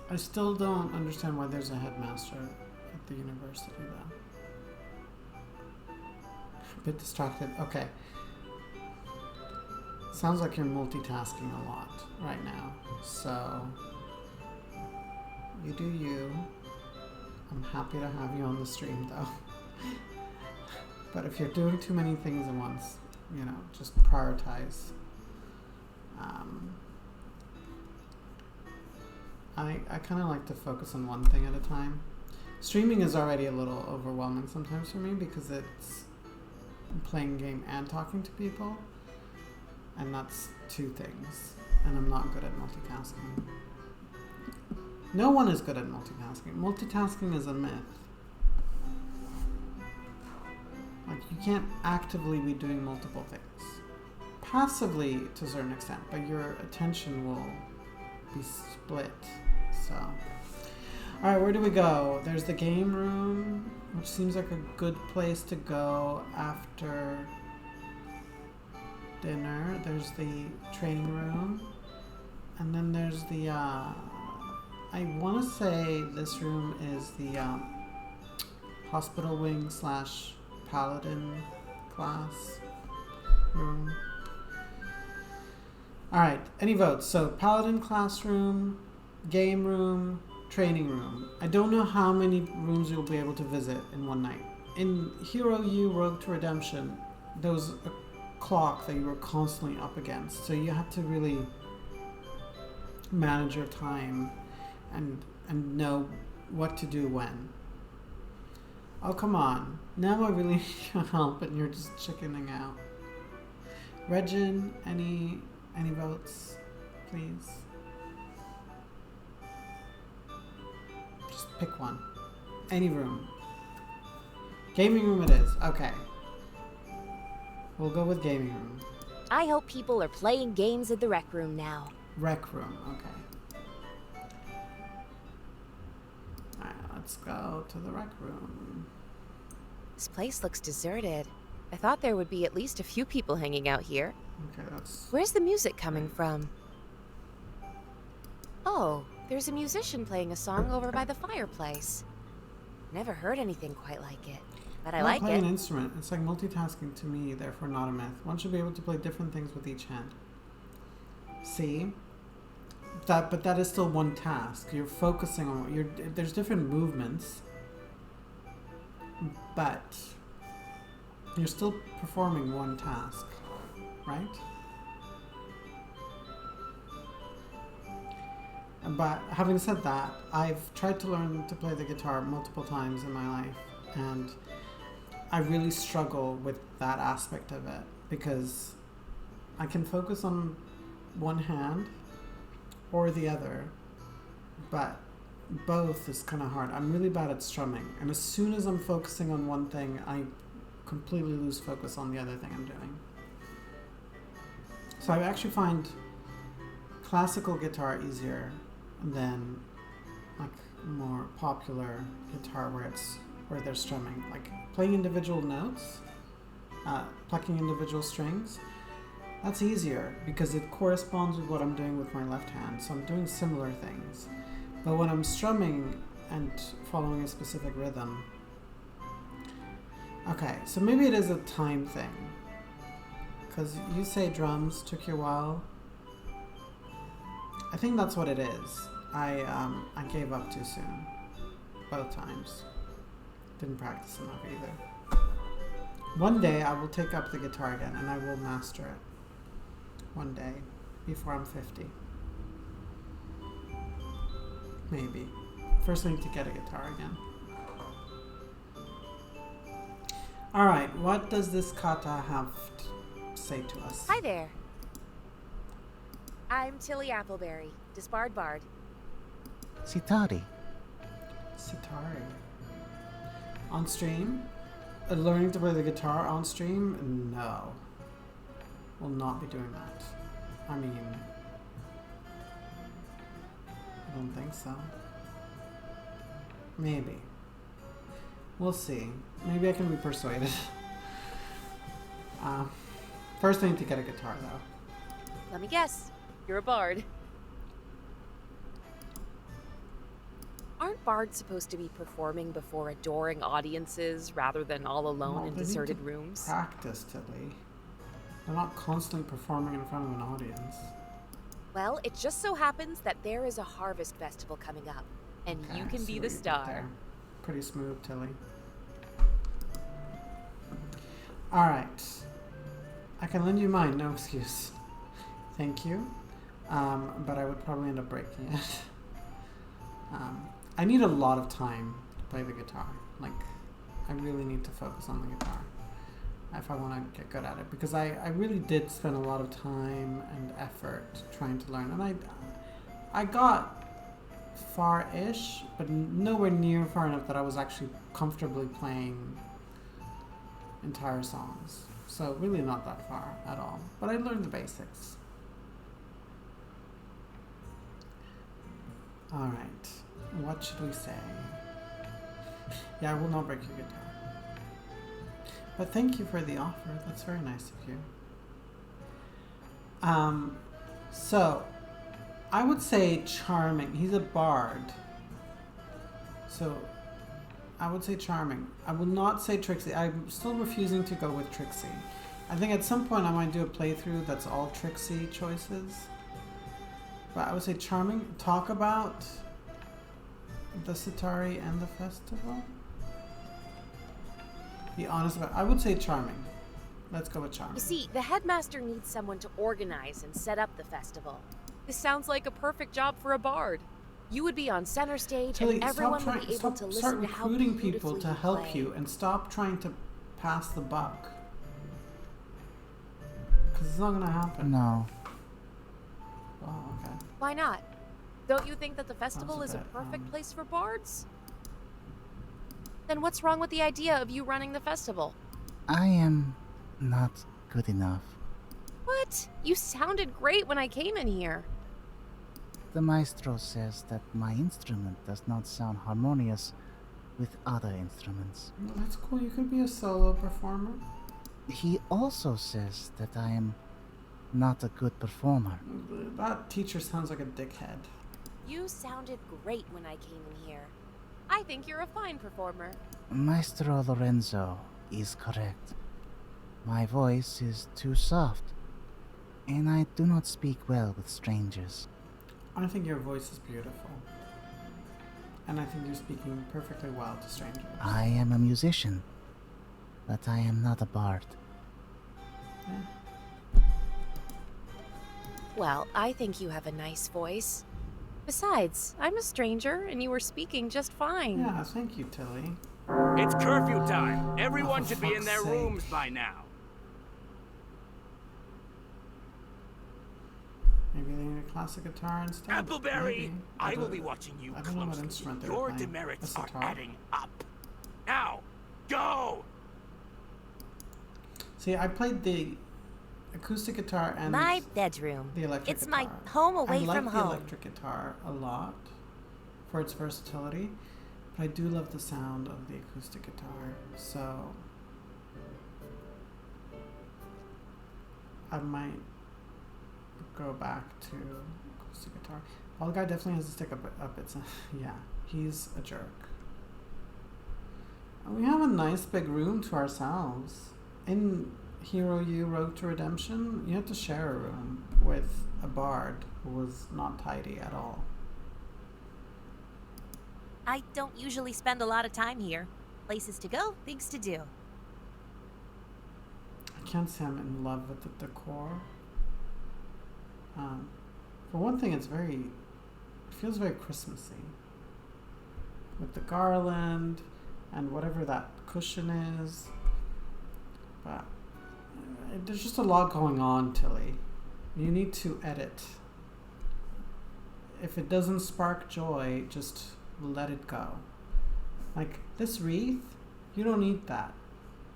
I still don't understand why there's a headmaster at the university, though. A bit distracted. Okay. Sounds like you're multitasking a lot right now. So, you do you. I'm happy to have you on the stream, though. But if you're doing too many things at once, just prioritize. I kind of like to focus on one thing at a time. Streaming is already a little overwhelming sometimes for me because it's playing a game and talking to people. And that's 2 things. And I'm not good at multitasking. No one is good at multitasking. Multitasking is a myth. Like, you can't actively be doing multiple things. Passively, to a certain extent, but your attention will be split. So, alright, where do we go? There's the game room, which seems like a good place to go after dinner. There's the training room, and then there's the I want to say this room is the hospital wing / paladin class room. Alright, any votes? So paladin classroom, game room, training room. I don't know how many rooms you'll be able to visit in one night. In Hero U Road to Redemption, there was a clock that you were constantly up against, so you had to really manage your time and know what to do when. Oh, come on. Now I really need your help and you're just chickening out. Regin, any votes, please? Just pick one. Any room. Gaming room it is. Okay. We'll go with gaming room. I hope people are playing games in the rec room now. Rec room. Okay. Alright, let's go to the rec room. This place looks deserted. I thought there would be at least a few people hanging out here. Okay, that's... Where's the music coming from? Oh, there's a musician playing a song over by the fireplace. Never heard anything quite like it, but I like playing it. an instrument. It's like multitasking to me, therefore not a myth. One should be able to play different things with each hand. See? But that is still one task. You're focusing on what there's different movements, but you're still performing one task, right? But having said that, I've tried to learn to play the guitar multiple times in my life, and I really struggle with that aspect of it because I can focus on one hand or the other, but both is kind of hard. I'm really bad at strumming, and as soon as I'm focusing on one thing, I completely lose focus on the other thing I'm doing. So I actually find classical guitar easier than like more popular guitar where they're strumming, like playing individual notes, plucking individual strings. That's easier because it corresponds with what I'm doing with my left hand, so I'm doing similar things. But when I'm strumming and following a specific rhythm, okay, so maybe it is a time thing, because you say drums took you a while. I think that's what it is. I gave up too soon, both times. Didn't practice enough either. One day I will take up the guitar again and I will master it. One day, before I'm 50. Maybe. First I need to get a guitar again. Alright, what does this kata have to say to us? Hi there. I'm Tilly Appleberry, disbarred bard. Sitari. Sitari. On stream? Learning to play the guitar on stream? No. Will not be doing that. I mean, I don't think so. Maybe. We'll see. Maybe I can be persuaded. First I need to get a guitar though. Let me guess. You're a bard. Aren't bards supposed to be performing before adoring audiences rather than all alone in deserted rooms? Practice, Tilly. They're not constantly performing in front of an audience. Well, it just so happens that there is a harvest festival coming up, and Okay, you can I see be what the you did star. there. Pretty smooth, Tilly. Alright. I can lend you mine, no excuse. Thank you. But I would probably end up breaking it. I need a lot of time to play the guitar. Like, I really need to focus on the guitar if I want to get good at it, because I really did spend a lot of time and effort trying to learn, and I got far-ish, but nowhere near far enough that I was actually comfortably playing entire songs. So really not that far at all, but I learned the basics. Alright, what should we say? Yeah, I will not break your guitar. But thank you for the offer, that's very nice of you. So, I would say charming. He's a bard. So, I would say charming. I will not say Trixie. I'm still refusing to go with Trixie. I think at some point I might do a playthrough that's all Trixie choices. But I would say charming. Talk about the Sitari and the festival. Be honest about it. I would say charming. Let's go with charming. You see, the headmaster needs someone to organize and set up the festival. This sounds like a perfect job for a bard. You would be on center stage, Tilly, and everyone would be able to listen start to how recruiting beautifully people to you help play. you, and stop trying to pass the buck. Because it's not going to happen. No. Oh, okay. Why not? Don't you think that the festival a is a bit, perfect place for bards? Then what's wrong with the idea of you running the festival? I am not good enough. What? You sounded great when I came in here. The maestro says that my instrument does not sound harmonious with other instruments. Well, that's cool. You could be a solo performer. He also says that I am not a good performer. That teacher sounds like a dickhead. You sounded great when I came in here. I think you're a fine performer. Maestro Lorenzo is correct. My voice is too soft, and I do not speak well with strangers. I think your voice is beautiful. And I think you're speaking perfectly well to strangers. I am a musician, but I am not a bard. Yeah. Well, I think you have a nice voice. Besides, I'm a stranger, and you were speaking just fine. Yeah, thank you, Tilly. It's curfew time. Everyone Oh, for should be in their fuck's rooms sake. by now. Maybe they need a classic guitar instead. Appleberry, Maybe. I will don't- be watching you I don't know what closely. instrument they were Your playing. demerits A are sitar? adding up. Now, go! See, I played the acoustic guitar and My bedroom. the electric It's guitar. my home away I like from the home. electric guitar a lot for its versatility, but I do love the sound of the acoustic guitar. So I might go back to acoustic guitar. Well, the guy definitely has to stick up its. Yeah, he's a jerk. And we have a nice big room to ourselves. In Hero U Road to Redemption, you had to share a room with a bard who was not tidy at all. I don't usually spend a lot of time here. Places to go, things to do. I can't say I'm in love with the decor. For one thing, it feels very Christmassy. With the garland and whatever that cushion is. But there's just a lot going on, Tilly. You need to edit. If it doesn't spark joy, just let it go. Like this wreath, you don't need that.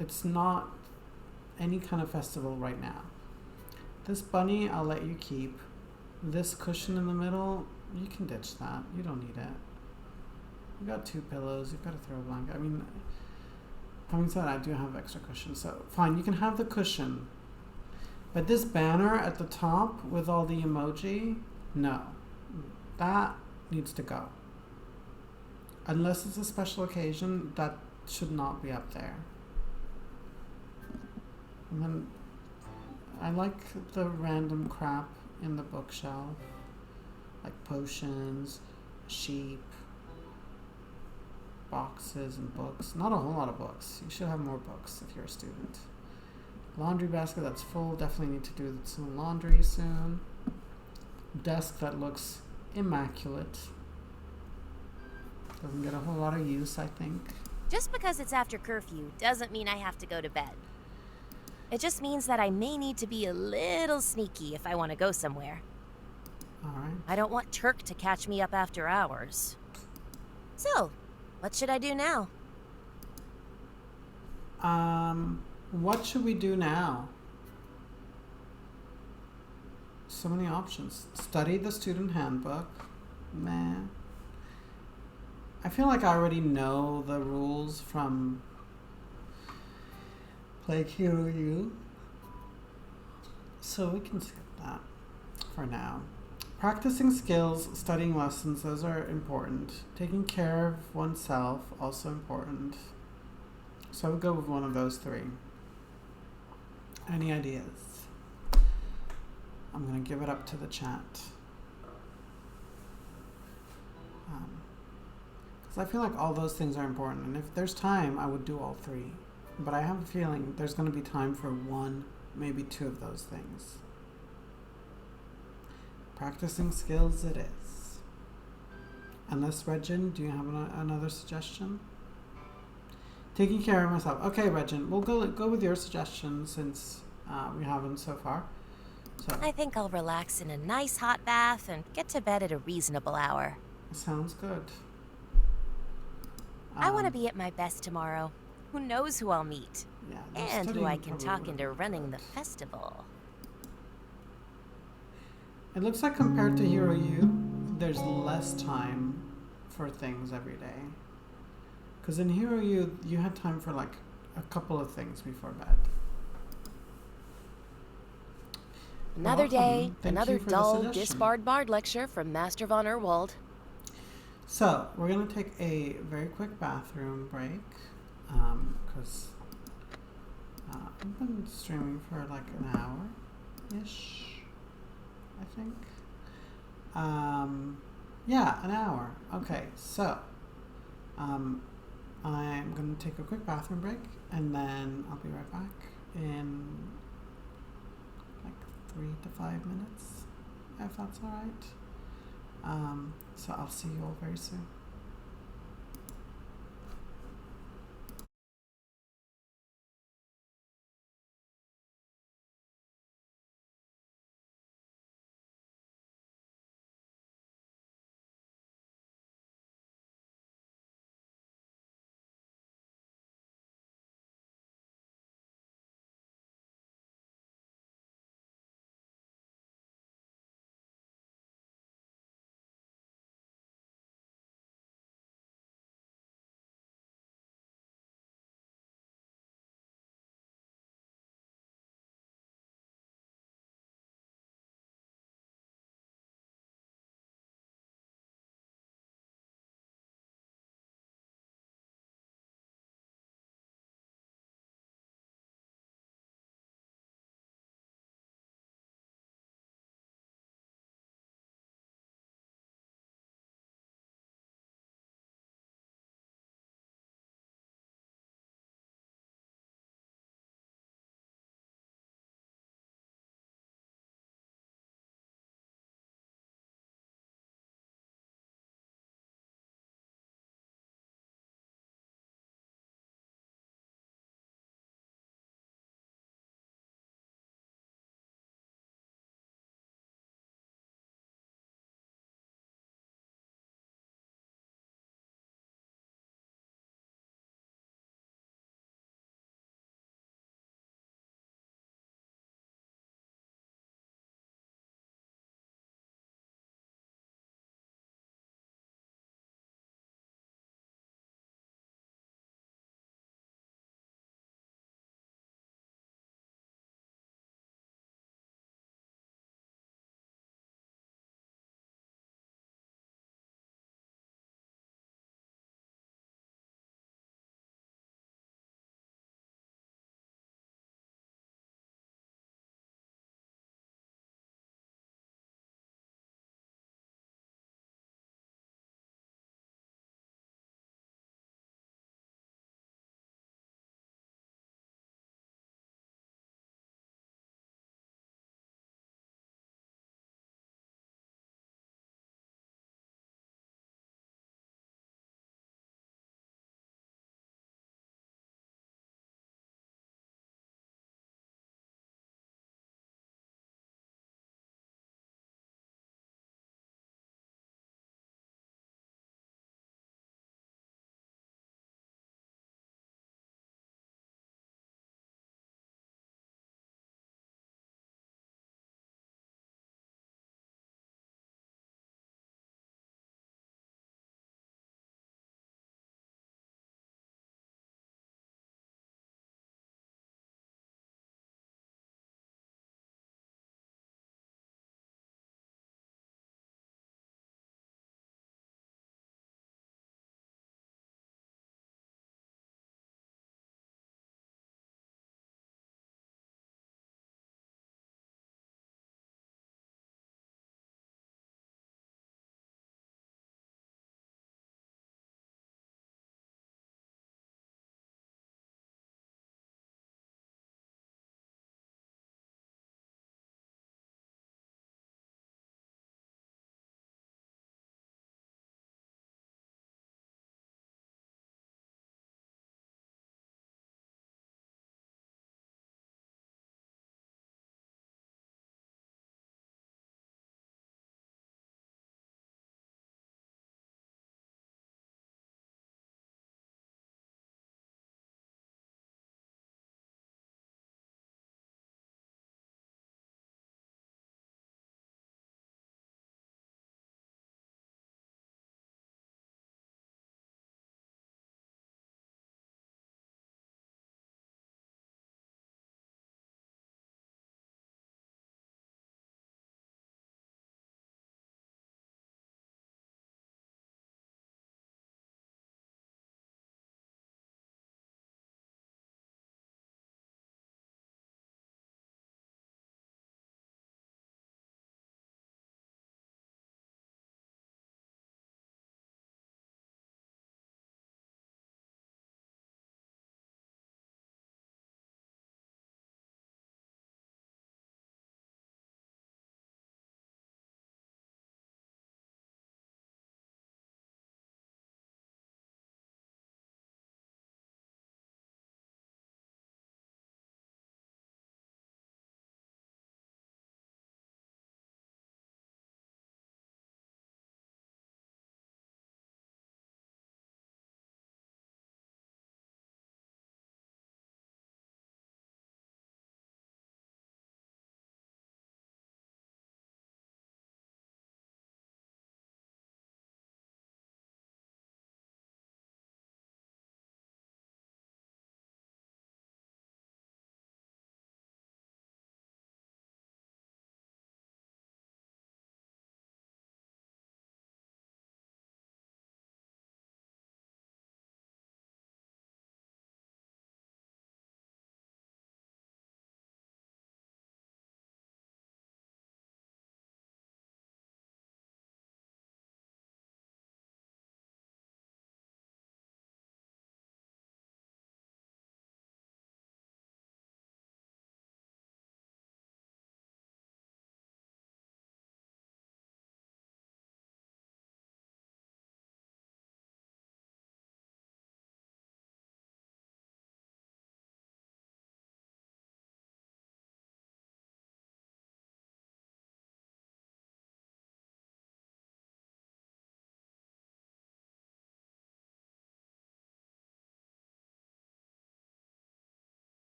It's not any kind of festival right now. This bunny, I'll let you keep. This cushion in the middle, you can ditch that. You don't need it. You got 2 pillows. You've got a throw blanket. I mean, having said that, I do have extra cushions, so fine. You can have the cushion, but this banner at the top with all the emoji, no, that needs to go. Unless it's a special occasion, that should not be up there. And then I like the random crap in the bookshelf, like potions, sheep, boxes, and books. Not a whole lot of books. You should have more books if you're a student. Laundry basket that's full. Definitely need to do some laundry soon. Desk that looks immaculate. Doesn't get a whole lot of use, I think. Just because it's after curfew doesn't mean I have to go to bed. It just means that I may need to be a little sneaky if I want to go somewhere. Alright. I don't want Turk to catch me up after hours. So, what should I do now? What should we do now? So many options. Study the student handbook. Meh. I feel like I already know the rules from Plague Hero U. So we can skip that for now. Practicing skills, studying lessons, those are important. Taking care of oneself, also important. So I would go with one of those 3. Any ideas? I'm going to give it up to the chat. Because I feel like all those things are important. And if there's time, I would do all 3. But I have a feeling there's going to be time for 1, maybe 2 of those things. Practicing skills it is. Unless, Regin, do you have another suggestion? Taking care of myself. Okay, Regin, we'll go with your suggestion since we haven't so far. So I think I'll relax in a nice hot bath and get to bed at a reasonable hour. sounds good. I want to be at my best tomorrow. Who knows who I'll meet? Yeah, they're And who I studying can probably talk wouldn't into be running the good. festival. It looks like compared to Hero U, there's less time for things every day. Because in Hero U, you had time for like a couple of things before bed. Another day, welcome. Thank another you for the dull, suggestion. disbarred bard lecture from Master von Erwald. So, we're going to take a very quick bathroom break. Because I've been streaming for like an hour-ish, I think. Yeah, an hour. Okay, so I'm going to take a quick bathroom break, and then I'll be right back in like 3 to 5 minutes, if that's all right. So I'll see you all very soon.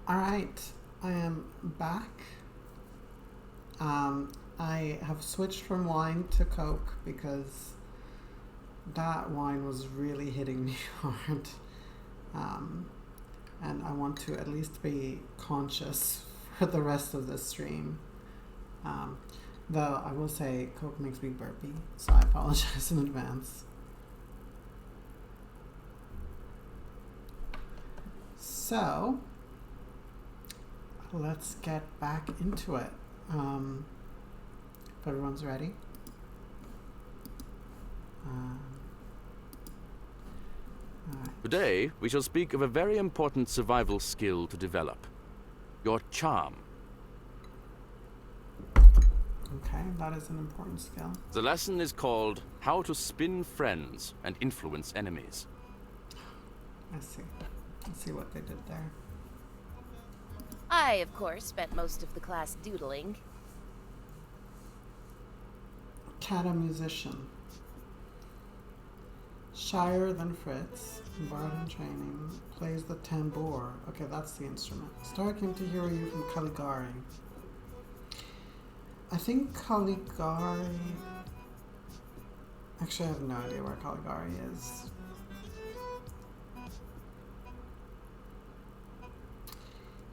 Alright, I am back. I have switched from wine to Coke because that wine was really hitting me hard. And I want to at least be conscious for the rest of the stream. Though I will say Coke makes me burpy, so I apologize in advance. So, let's get back into it. If everyone's ready. Alright. Today, we shall speak of a very important survival skill to develop. Your charm. Okay, that is an important skill. The lesson is called How to Spin Friends and Influence Enemies. I see. Let's see what they did there. I, of course, spent most of the class doodling. Kata musician. Shyer than Fritz, bard in training, plays the tambour. Okay, that's the instrument. Star came to hear you from Caligari. I think Caligari... Actually, I have no idea where Caligari is.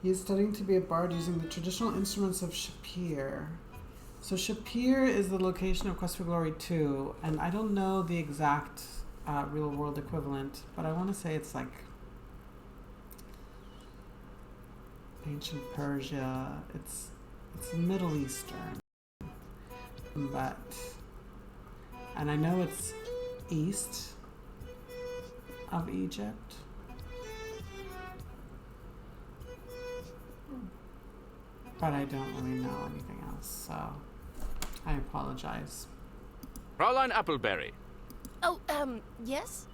He is studying to be a bard using the traditional instruments of Shapir. So Shapir is the location of Quest for Glory 2, and I don't know the exact real-world equivalent, but I want to say it's like ancient Persia. It's Middle Eastern, but and I know it's east of Egypt. But I don't really know anything else, so I apologize. Fraulein Appleberry, Oh, yes?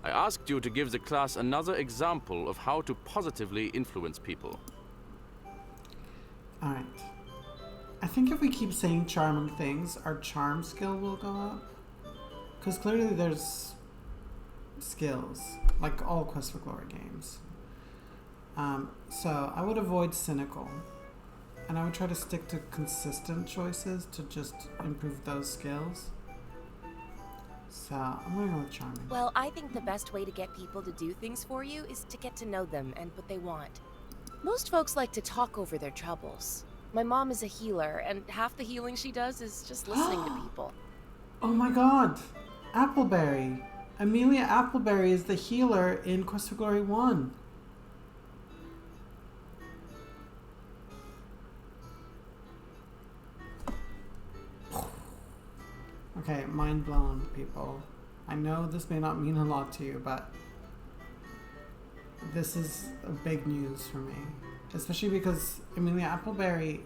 I asked you to give the class another example of how to positively influence people. Alright. I think if we keep saying charming things, our charm skill will go up. Because clearly there's skills, like all Quest for Glory games. So I would avoid cynical. And I would try to stick to consistent choices to just improve those skills. So I'm gonna go with charming. Well, I think the best way to get people to do things for you is to get to know them and what they want. Most folks like to talk over their troubles. My mom is a healer, and half the healing she does is just listening to people. Oh my god! Appleberry! Amelia Appleberry is the healer in Quest for Glory 1. Okay, mind blown, people. I know this may not mean a lot to you, but this is a big news for me. Especially because Amelia Appleberry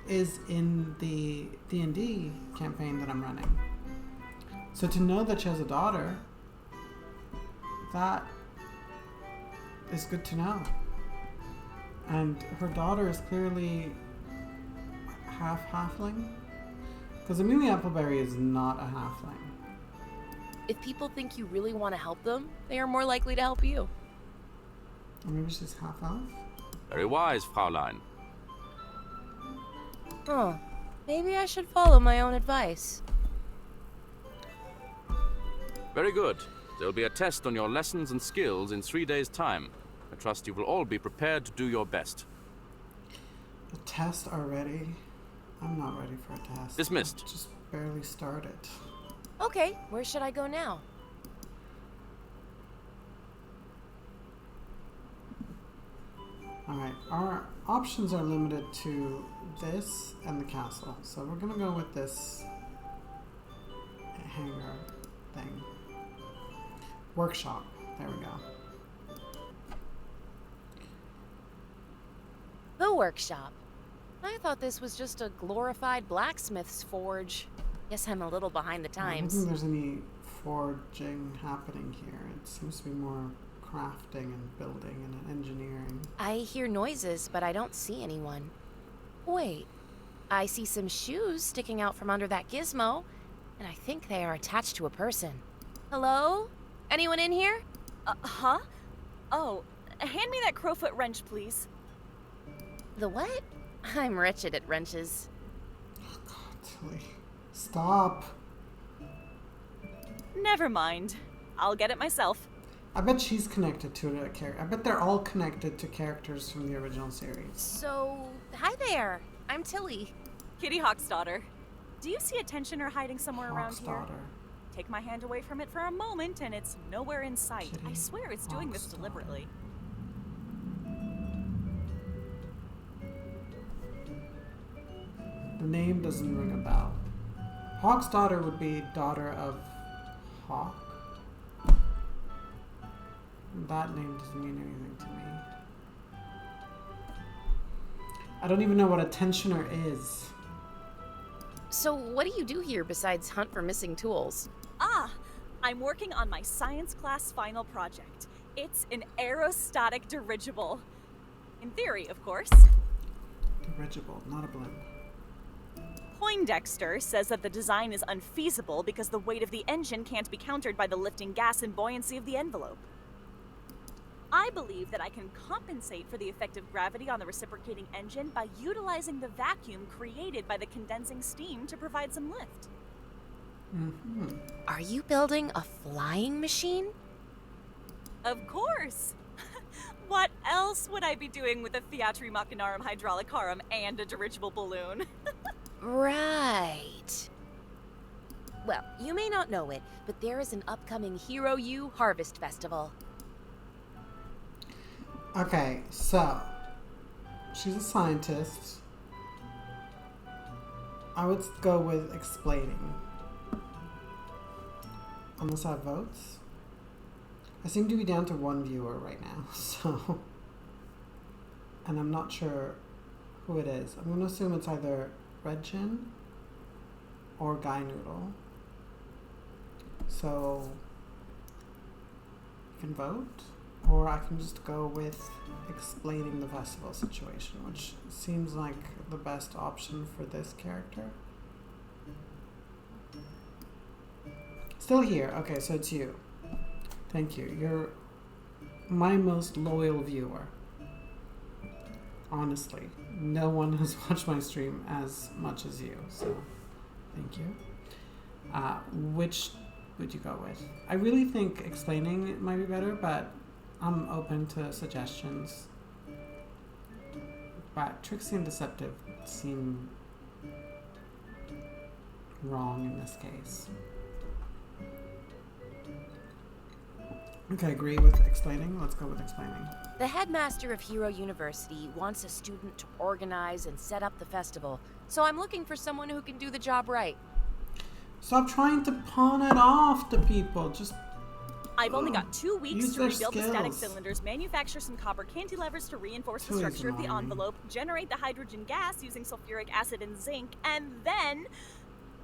is in the D&D campaign that I'm running. So to know that she has a daughter, that is good to know. And her daughter is clearly half halfling. Because Amelia Appleberry is not a halfling. If people think you really want to help them, they are more likely to help you. Or maybe she's half elf? Very wise, Fraulein. Huh. Maybe I should follow my own advice. Very good. There'll be a test on your lessons and skills in 3 days' time. I trust you will all be prepared to do your best. A test already? I'm not ready for a test. Dismissed. I just barely started. Okay, where should I go now? Alright, our options are limited to this and the castle. So we're gonna go with this hangar thing. Workshop. There we go. The workshop. I thought this was just a glorified blacksmith's forge. Guess I'm a little behind the I don't times. think there's any forging happening here. It seems to be more crafting and building and engineering. I hear noises, but I don't see anyone. Wait, I see some shoes sticking out from under that gizmo, and I think they are attached to a person. Hello? Anyone in here? Huh? Oh, hand me that crowfoot wrench, please. The what? I'm wretched at wrenches. Oh God, Tilly. Stop. Never mind. I'll get it myself. I bet she's connected to a character. I bet they're all connected to characters from the original series. So, hi there. I'm Tilly. Kitty Hawk's daughter. Do you see a tensioner hiding somewhere around Hawk's here? daughter. Take my hand away from it for a moment and it's nowhere in sight. Kitty I swear it's doing this Hawk's deliberately. The name doesn't ring a bell. Hawk's daughter would be daughter of Hawk. That name doesn't mean anything to me. I don't even know what a tensioner is. So, what do you do here besides hunt for missing tools? Ah, I'm working on my science class final project. It's an aerostatic dirigible. In theory, of course. Dirigible, not a blimp. Poindexter says that the design is unfeasible because the weight of the engine can't be countered by the lifting gas and buoyancy of the envelope. I believe that I can compensate for the effect of gravity on the reciprocating engine by utilizing the vacuum created by the condensing steam to provide some lift. Mm-hmm. Are you building a flying machine? Of course! What else would I be doing with a Theatri Machinarum Hydraulicarum and a dirigible balloon? Right. Well, you may not know it, but there is an upcoming Hero U Harvest Festival. Okay, so she's a scientist. I would go with explaining. Unless I have votes. I seem to be down to one viewer right now, so. And I'm not sure who it is. I'm going to assume it's either Red Chin or Guy Noodle. So, you can vote, or I can just go with explaining the festival situation, which seems like the best option for this character. Still here. Okay, so it's you. Thank you. You're my most loyal viewer. Honestly, no one has watched my stream as much as you, so thank you. Which would you go with? I really think explaining it might be better, but I'm open to suggestions. But Tricksy and Deceptive seem wrong in this case. Okay, agree with explaining. Let's go with explaining. The headmaster of Hero University wants a student to organize and set up the festival, so I'm looking for someone who can do the job right. Stop trying to pawn it off to people. Just I've only got 2 weeks use to their rebuild the static skills. cylinders, manufacture some copper cantilevers to reinforce the Too structure of the annoying. envelope, generate the hydrogen gas using sulfuric acid and zinc, and then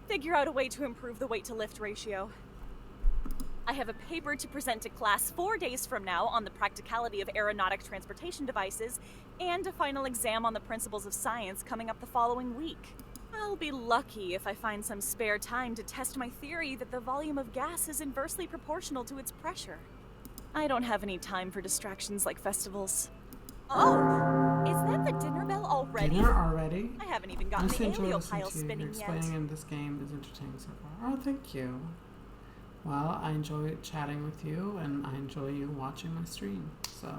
figure out a way to improve the weight-to-lift ratio. I have a paper to present to class 4 days from now on the practicality of aeronautic transportation devices, and a final exam on the principles of science coming up the following week. I'll be lucky if I find some spare time to test my theory that the volume of gas is inversely proportional to its pressure. I don't have any time for distractions like festivals. Oh, is that the dinner bell already? Dinner already? I haven't even gotten Nice the to enjoy alio listening pile to you. Your spinning yet. explaining in this game is entertaining so far. Oh, thank you. Well, I enjoy chatting with you, and I enjoy you watching my stream. So,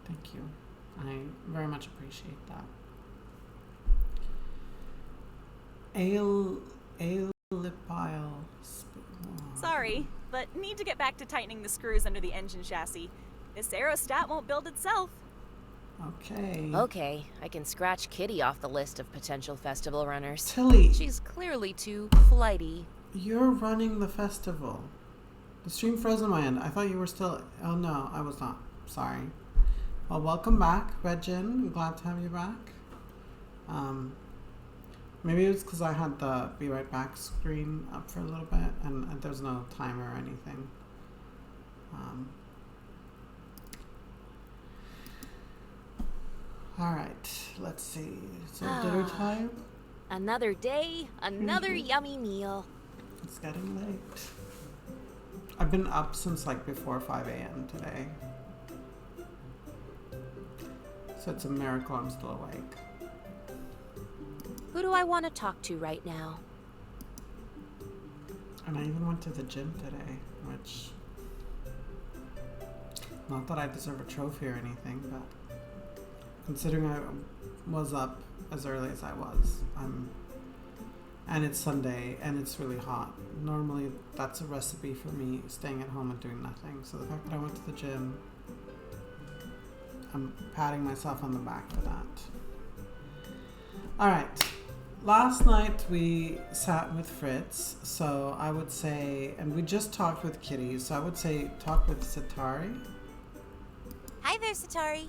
thank you. I very much appreciate that. Alipile. Sorry, but need to get back to tightening the screws under the engine chassis. This aerostat won't build itself. Okay. Okay, I can scratch Kitty off the list of potential festival runners. Tilly, She's clearly too flighty. you're running the festival. The stream froze on my end. I thought you were still. Oh no, I was not. Sorry. Well, welcome back, Regin. I'm glad to have you back. Maybe it was because I had the Be Right Back screen up for a little bit, and there's no timer or anything. All right, let's see. So dinner time. Another day, another yummy meal. It's getting late. I've been up since like before 5 a.m. today. So it's a miracle I'm still awake. Who do I want to talk to right now? And I even went to the gym today, which... Not that I deserve a trophy or anything, but... Considering I was up as early as I was, and it's Sunday, and it's really hot. Normally, that's a recipe for me staying at home and doing nothing. So the fact that I went to the gym, I'm patting myself on the back for that. Alright. Last night we sat with Fritz, so I would say, and we just talked with Kitty, so I would say talk with Satari. Hi there, Satari.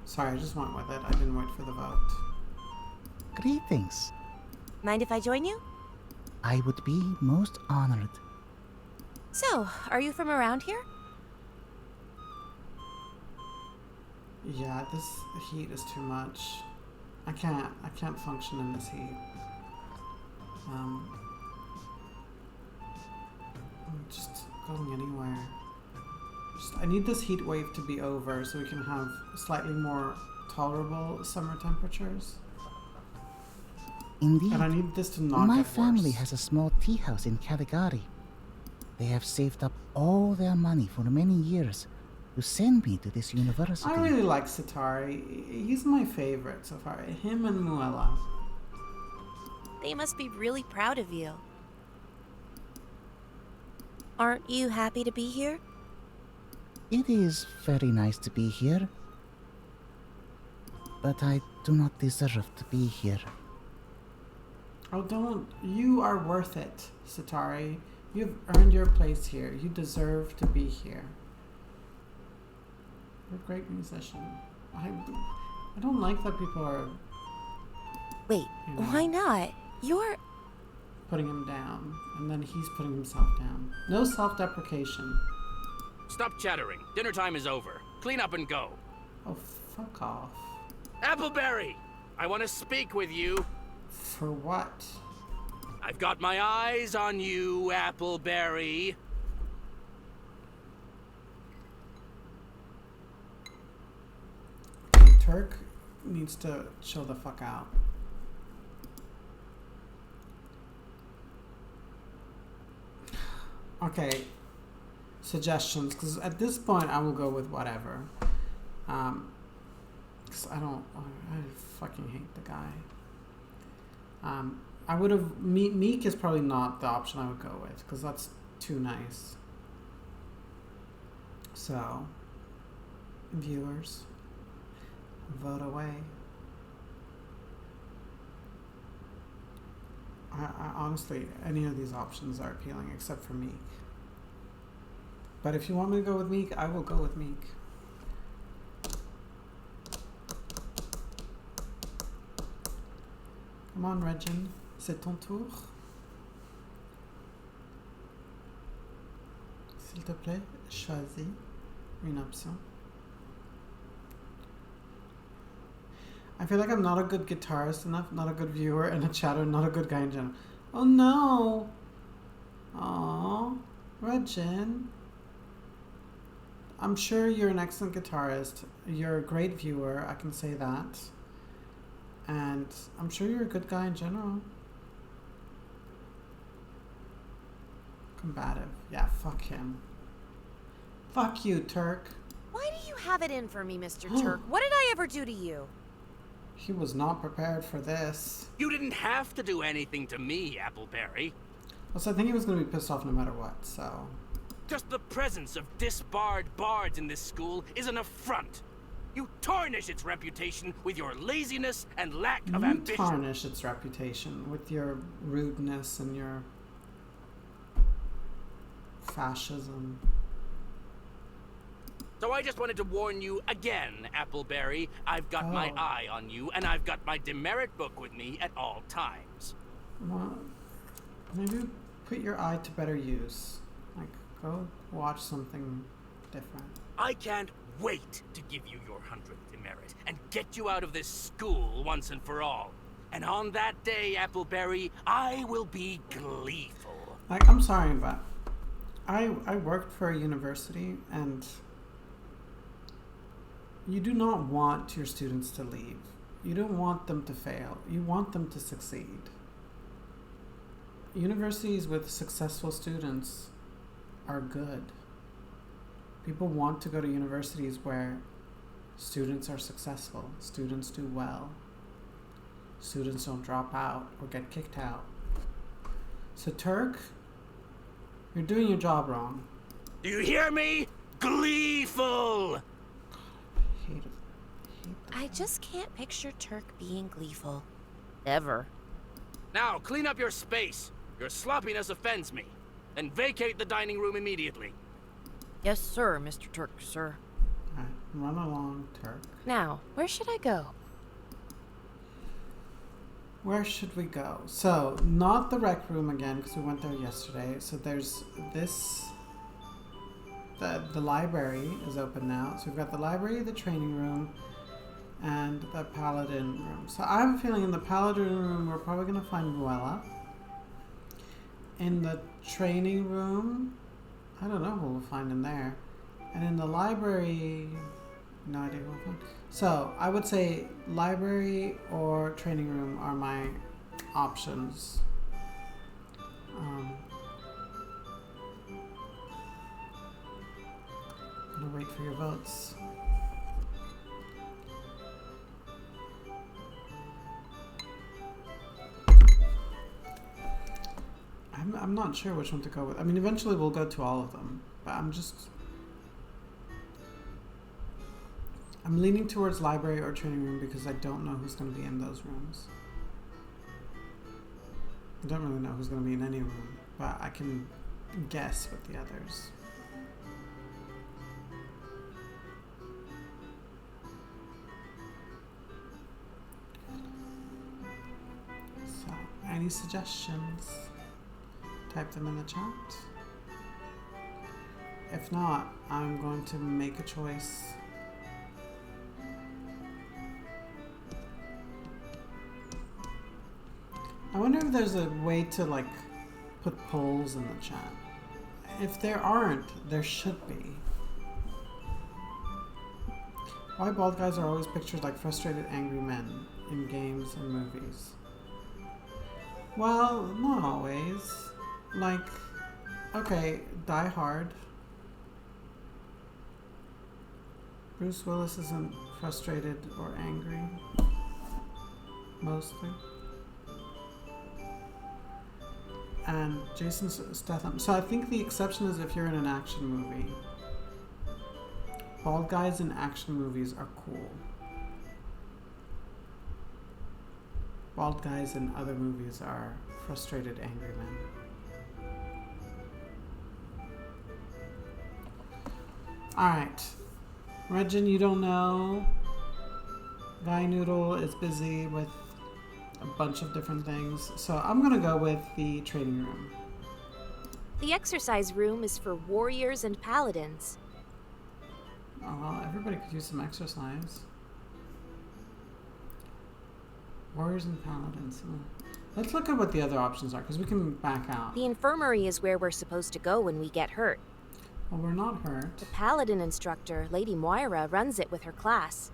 Sorry, I just went with it. I didn't wait for the vote. Greetings. Mind if I join you? I would be most honored. So, are you from around here? Yeah, this heat is too much. I can't function in this heat. I'm just going anywhere. I need this heat wave to be over so we can have slightly more tolerable summer temperatures. Indeed. And I need this to not My get family worse. has a small tea house in Caligari. They have saved up all their money for many years to send me to this university. I really like Satari. He's my favorite so far. Him and Muella. They must be really proud of you. Aren't you happy to be here? It is very nice to be here. But I do not deserve to be here. Oh, don't. You are worth it, Satari. You've earned your place here. You deserve to be here. You're a great musician. I don't like that people are Wait, You know. why not? You're... putting him down, and then he's putting himself down. No self-deprecation. Stop chattering. Dinner time is over. Clean up and go. Oh, fuck off. Appleberry! I want to speak with you. For what? I've got my eyes on you, Appleberry. Turk needs to chill the fuck out. Okay, suggestions, because at this point I will go with whatever. Because I fucking hate the guy. I would have, Meek is probably not the option I would go with, because that's too nice. So, viewers, vote away. I honestly, any of these options are appealing except for Meek. But if you want me to go with Meek, I will go with Meek. Come on, Regin. C'est ton tour. S'il te plaît, choisis une option. I feel like I'm not a good guitarist enough, not a good viewer, and a chatter, not a good guy in general. Oh no! Aww, Regin. I'm sure you're an excellent guitarist. You're a great viewer, I can say that. And I'm sure you're a good guy in general. Combative. Yeah, fuck him. Fuck you, Turk. Why do you have it in for me, Mr. Turk? What did I ever do to you? He was not prepared for this. You didn't have to do anything to me, Appleberry. Also, I think he was going to be pissed off no matter what, so... Just the presence of disbarred bards in this school is an affront. You tarnish its reputation with your laziness and lack of You ambition. tarnish its reputation with your rudeness and your fascism. So I just wanted to warn you again, Appleberry. I've got my Oh. eye on you, and I've got my demerit book with me at all times. Well, maybe put your eye to better use. Like, go watch something different. I can't wait to give you your 100th demerit and get you out of this school once and for all. And on that day, Appleberry, I will be gleeful. Like, I'm sorry, but I worked for a university, and you do not want your students to leave. You don't want them to fail. You want them to succeed. Universities with successful students are good. People want to go to universities where students are successful, students do well, students don't drop out or get kicked out. So Turk, you're doing your job wrong. Do you hear me? Gleeful! I just can't picture Turk being gleeful. Ever. Now, clean up your space. Your sloppiness offends me. Then vacate the dining room immediately. Yes, sir, Mr. Turk, sir. Alright, run along, Turk. Now, where should I go? Where should we go? So, not the rec room again, because we went there yesterday. So there's this... The library is open now. So we've got the library, the training room, and the paladin room. So I have a feeling in the paladin room we're probably going to find Luella. In the training room, I don't know who we'll find in there. And in the library, no idea who we'll find. So I would say library or training room are my options. I'm gonna wait for your votes. I'm not sure which one to go with. I mean, eventually we'll go to all of them, but I'm leaning towards library or training room because I don't know who's going to be in those rooms. I don't really know who's going to be in any room, but I can guess with the others. So, any suggestions? Type them in the chat. If not, I'm going to make a choice. I wonder if there's a way to like put polls in the chat. If there aren't, there should be. Why bald guys are always pictured like frustrated, angry men in games and movies? Well, not always. Like, okay, Die Hard. Bruce Willis isn't frustrated or angry. Mostly. And Jason Statham. So I think the exception is if you're in an action movie. Bald guys in action movies are cool. Bald guys in other movies are frustrated, angry men. Alright. Regin, you don't know. Guy Noodle is busy with a bunch of different things. So I'm gonna go with the training room. The exercise room is for warriors and paladins. Oh well, everybody could use some exercise. Warriors and paladins. Let's look at what the other options are, because we can back out. The infirmary is where we're supposed to go when we get hurt. Well, we're not hurt. The paladin instructor, Lady Moira, runs it with her class.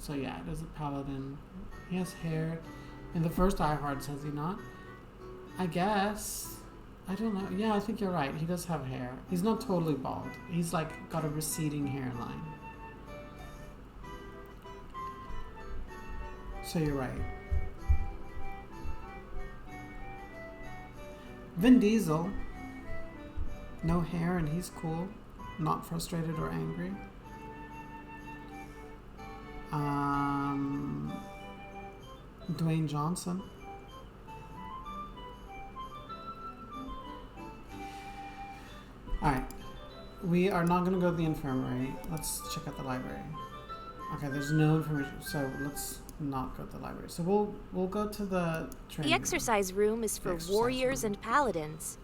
So yeah, it is a paladin. He has hair. In the first Die Hard, does he not? I guess. I don't know. Yeah, I think you're right. He does have hair. He's not totally bald. He's like got a receding hairline. So you're right. Vin Diesel. No hair and he's cool. Not frustrated or angry. Dwayne Johnson. Alright. We are not going to go to the infirmary. Let's check out the library. Okay, there's no information, so let's not go to the library. So we'll go to the training The exercise room is for warriors and paladins.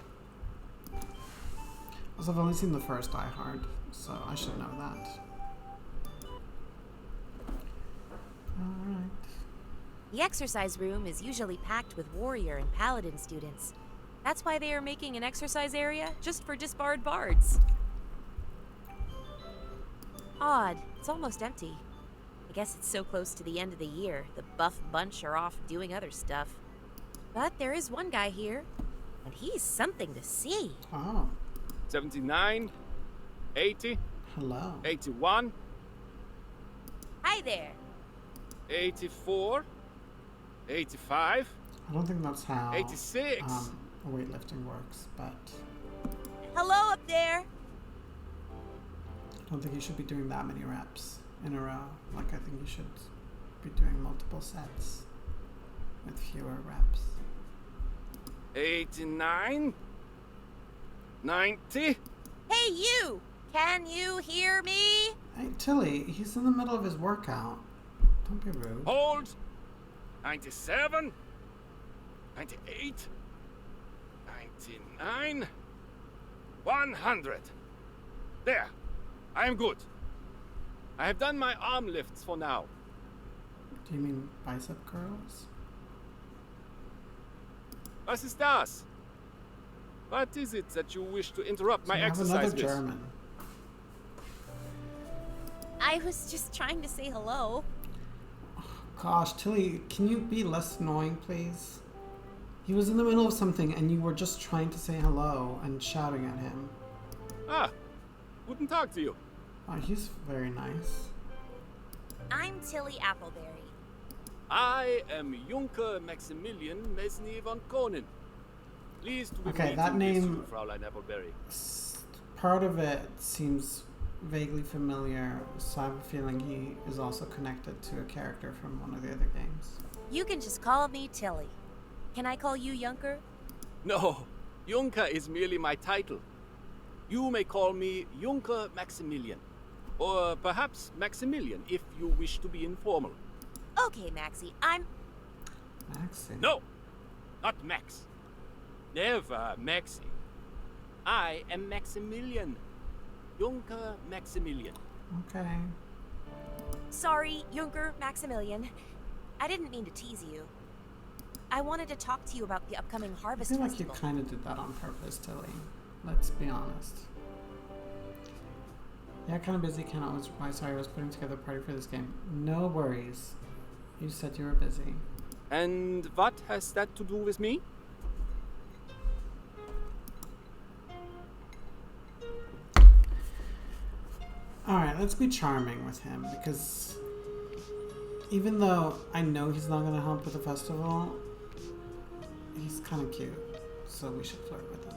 Also, I've only seen the first Die Hard, so I should know that. Alright. The exercise room is usually packed with warrior and paladin students. That's why they are making an exercise area just for disbarred bards. Odd, it's almost empty. I guess it's so close to the end of the year. The buff bunch are off doing other stuff. But there is one guy here, and he's something to see. Oh, 79, 80, hello. 81, Hi there. 84, 85, I don't think that's how 86. weightlifting works, but Hello up there. I don't think you should be doing that many reps in a row. Like, I think you should be doing multiple sets with fewer reps. 89, 90. Hey, you! Can you hear me? Hey, Tilly, he's in the middle of his workout. Don't be rude. Hold. 97, 98, 99, 100. There. I am good. I have done my arm lifts for now. Do you mean bicep curls? Was ist das? What is it that you wish to interrupt my So you have exercise another with? German. I was just trying to say hello. Gosh, Tilly, can you be less annoying, please? He was in the middle of something and you were just trying to say hello and shouting at him. Ah, guten Tag to you. Oh, he's very nice. I'm Tilly Appleberry. I am Junker Maximilian Mesny von Konen. Pleased to be Okay, meeting that with name- you, Fräulein Appleberry. Part of it seems vaguely familiar, so I have a feeling he is also connected to a character from one of the other games. You can just call me Tilly. Can I call you Junker? No, Junker is merely my title. You may call me Junker Maximilian. Or perhaps Maximilian, if you wish to be informal. Okay, Maxie, I'm... Maxie. No, not Max. Never Maxie. I am Maximilian. Junker Maximilian. Okay. Sorry, Junker Maximilian. I didn't mean to tease you. I wanted to talk to you about the upcoming I Harvest feel like you Festival. kind of did that on purpose, Tilly. Let's be honest. Yeah, kind of busy. Can't always reply. Sorry, I was putting together a party for this game. No worries. You said you were busy. And what has that to do with me? Alright, let's be charming with him because even though I know he's not going to help with the festival, he's kind of cute. So we should flirt with him.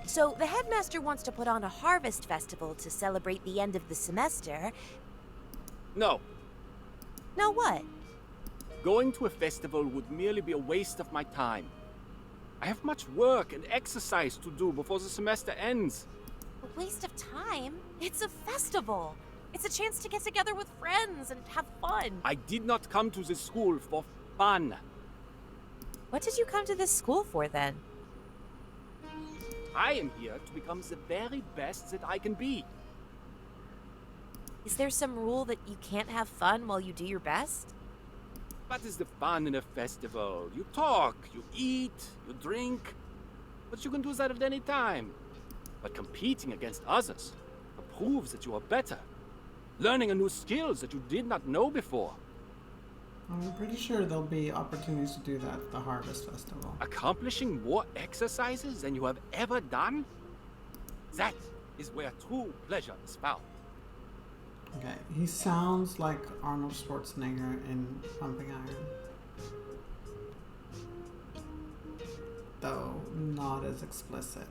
So, the headmaster wants to put on a Harvest Festival to celebrate the end of the semester. No. Now what? Going to a festival would merely be a waste of my time. I have much work and exercise to do before the semester ends. A waste of time? It's a festival. It's a chance to get together with friends and have fun. I did not come to this school for fun. What did you come to this school for then? I am here to become the very best that I can be. Is there some rule that you can't have fun while you do your best? What is the fun in a festival? You talk, you eat, you drink. But you can do that at any time. But competing against others proves that you are better. Learning a new skills that you did not know before. I'm pretty sure there'll be opportunities to do that at the Harvest Festival. Accomplishing more exercises than you have ever done? That is where true pleasure is found. Okay, he sounds like Arnold Schwarzenegger in Pumping Iron. Though not as explicit.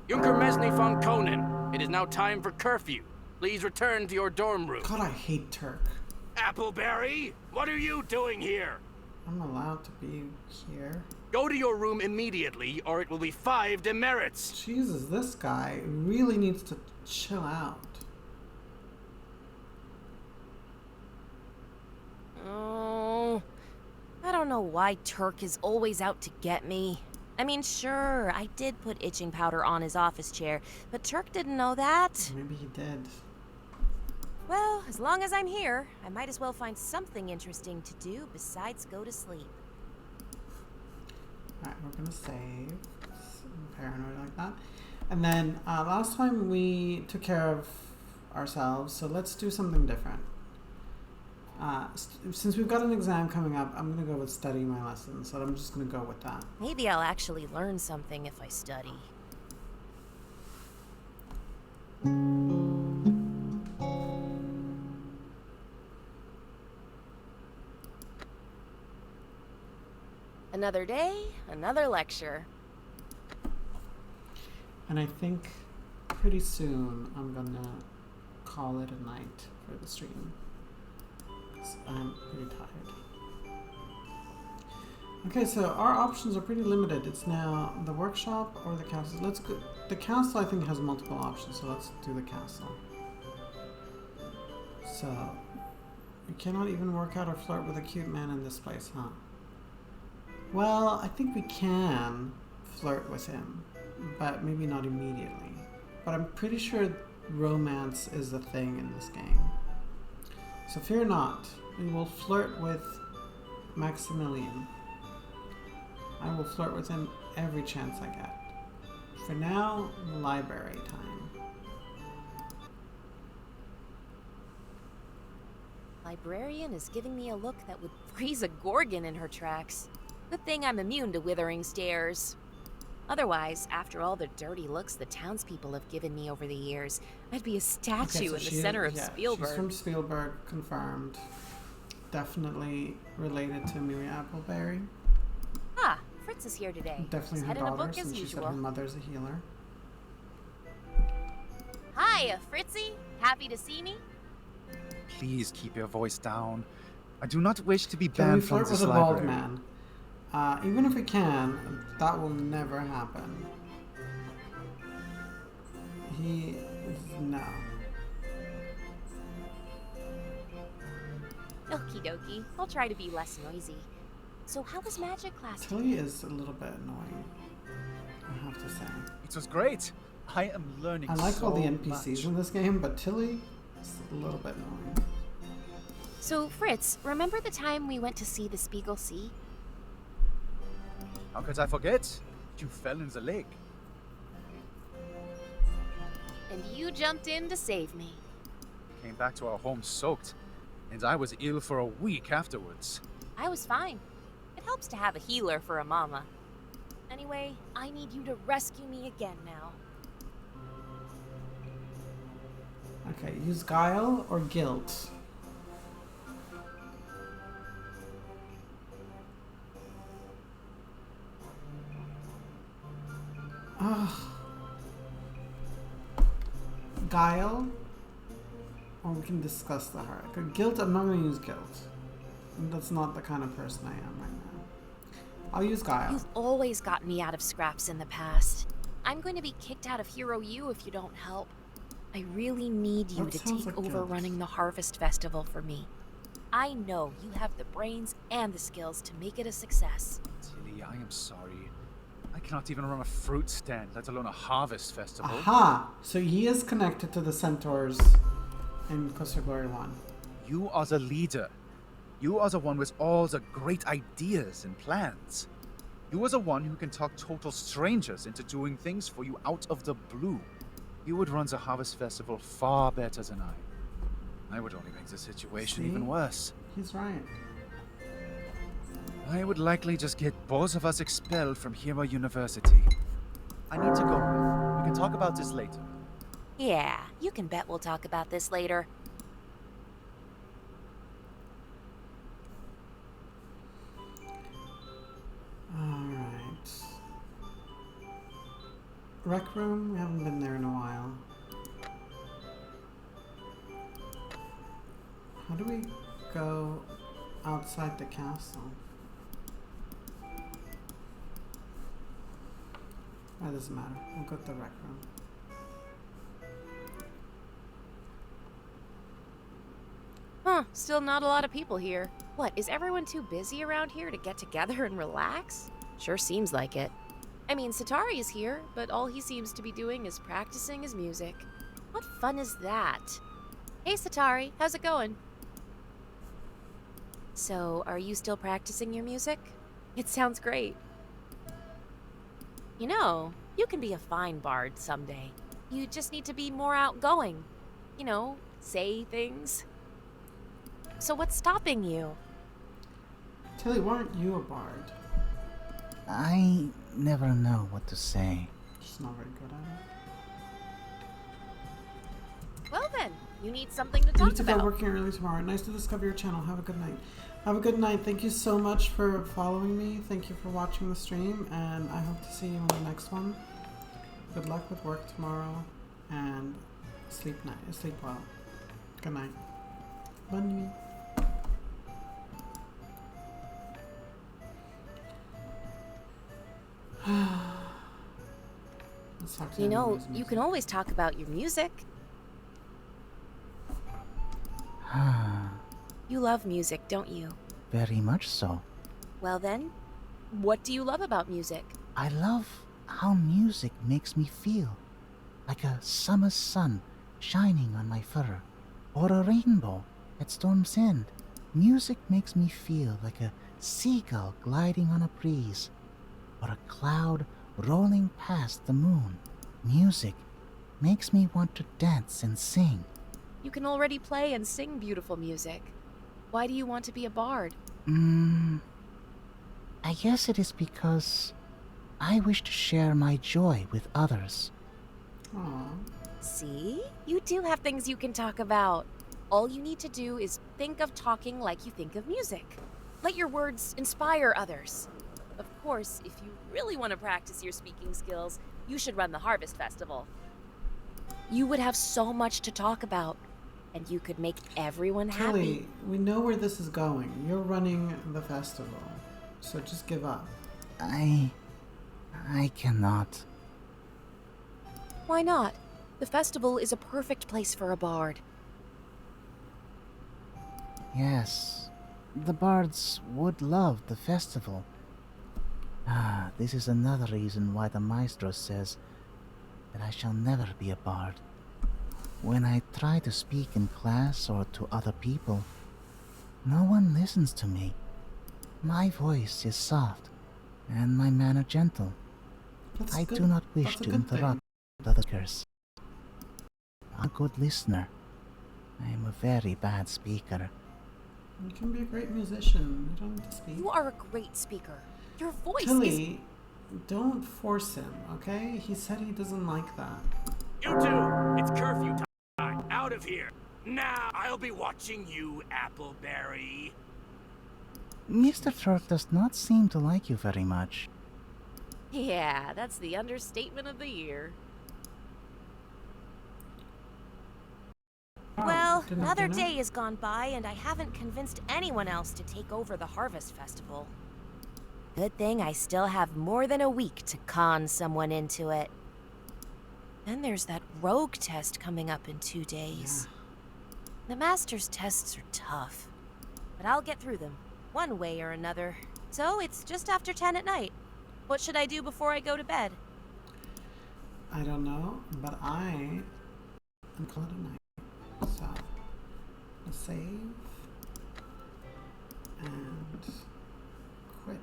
Junker Mesny von Konen, it is now time for curfew. Please return to your dorm room. God, I hate Turk. Appleberry, what are you doing here? I'm allowed to be here. Go to your room immediately, or it will be 5 demerits. Jesus, this guy really needs to chill out. Oh, I don't know why Turk is always out to get me. I mean, sure, I did put itching powder on his office chair, but Turk didn't know that. Maybe he did. Well, as long as I'm here, I might as well find something interesting to do besides go to sleep. Alright, we're gonna save. I'm paranoid like that. And then last time we took care of ourselves, so let's do something different. Since we've got an exam coming up, I'm going to go with studying my lessons, so I'm just going to go with that. Maybe I'll actually learn something if I study. Another day, another lecture. And I think pretty soon I'm going to call it a night for the stream. 'Cause I'm pretty tired. Okay, so our options are pretty limited. It's now the workshop or the castle. Let's go. The castle, I think, has multiple options, so let's do the castle. So, we cannot even work out or flirt with a cute man in this place, huh? Well, I think we can flirt with him, but maybe not immediately. But I'm pretty sure romance is a thing in this game. So fear not, we will flirt with Maximilian. I will flirt with him every chance I get. For now, library time. Librarian is giving me a look that would freeze a Gorgon in her tracks. Good thing I'm immune to withering stares. Otherwise, after all the dirty looks the townspeople have given me over the years, I'd be a statue in the center of Spielberg. She's from Spielberg, confirmed. Definitely related to Amelia Appleberry. Ah, Fritz is here today. Definitely He's her head in a daughter, book as since she said usual. her mother's a healer. Hi, Fritzy. Happy to see me? Please keep your voice down. I do not wish to be Can we banned from flirt this with a bald library. man? Even if we can, that will never happen. No. Okie dokie. I'll try to be less noisy. So how was magic class today? Tilly is a little bit annoying, I have to say. It was great. I am learning I like so all the NPCs much. in this game, but Tilly is a little bit annoying. So, Fritz, remember the time we went to see the Spiegel Sea? How could I forget? You fell in the lake. And you jumped in to save me. Came back to our home soaked, and I was ill for a week afterwards. I was fine. It helps to have a healer for a mama. Anyway, I need you to rescue me again now. Okay, use guile or guilt. Guile, or we can discuss the heart. Guilt, I'm not going to use guilt. That's not the kind of person I am right now. I'll use guile. You've always gotten me out of scraps in the past. I'm going to be kicked out of Hero U if you don't help. I really need you That to sounds take like over guilt. running the Harvest Festival for me. I know you have the brains and the skills to make it a success. Tilly, I am sorry. I cannot even run a fruit stand, let alone a harvest festival. Aha! So he is connected to the centaurs in Costa Glory 1. You are the leader. You are the one with all the great ideas and plans. You are the one who can talk total strangers into doing things for you out of the blue. You would run the Harvest Festival far better than I. I would only make the situation See? even worse. He's right. I would likely just get both of us expelled from Hero University. I need to go. We can talk about this later. Yeah, you can bet we'll talk about this later. Alright. Rec room? We haven't been there in a while. How do we go outside the castle? That doesn't matter. We'll go to the rec room. Huh, still not a lot of people here. What, is everyone too busy around here to get together and relax? Sure seems like it. I mean, Satari is here, but all he seems to be doing is practicing his music. What fun is that? Hey, Satari, how's it going? So, are you still practicing your music? It sounds great. You know, you can be a fine bard someday. You just need to be more outgoing. You know, say things. So what's stopping you? Tilly, why aren't you a bard? I never know what to say. She's not very good at it. Well then, you need something to You talk need to go about. working early tomorrow. Nice to discover your channel. Have a good night. Have a good night. Thank you so much for following me. Thank you for watching the stream, and I hope to see you in the next one. Good luck with work tomorrow, and sleep well. Good night. Bonne nuit. Let's talk to You know, everybody's you music. can always talk about your music. You love music, don't you? Very much so. Well then, what do you love about music? I love how music makes me feel. Like a summer sun shining on my fur. Or a rainbow at storm's end. Music makes me feel like a seagull gliding on a breeze. Or a cloud rolling past the moon. Music makes me want to dance and sing. You can already play and sing beautiful music. Why do you want to be a bard? I guess it is because I wish to share my joy with others. Aww. See? You do have things you can talk about. All you need to do is think of talking like you think of music. Let your words inspire others. Of course, if you really want to practice your speaking skills, you should run the Harvest Festival. You would have so much to talk about, and you could make everyone happy. Tilly, we know where this is going. You're running the festival, so just give up. I cannot. Why not? The festival is a perfect place for a bard. Yes, the bards would love the festival. This is another reason why the maestro says that I shall never be a bard. When I try to speak in class or to other people, no one listens to me. My voice is soft, and my manner gentle. I do not wish to interrupt others. I'm a good listener. I am a very bad speaker. You can be a great musician. You don't need to speak. You are a great speaker. Your voice is... Tilly, don't force him, okay? He said he doesn't like that. You two, it's curfew time. Out of here. Now I'll be watching you, Appleberry. Mr. Turk does not seem to like you very much. Yeah, that's the understatement of the year. Oh, Well, dinner, another dinner? day has gone by and I haven't convinced anyone else to take over the Harvest Festival. Good thing I still have more than a week to con someone into it. Then there's that rogue test coming up in 2 days. The master's tests are tough, but I'll get through them, one way or another. So it's just after 10 at night. What should I do before I go to bed? I don't know, but I am called a night. So, I'll save and quit.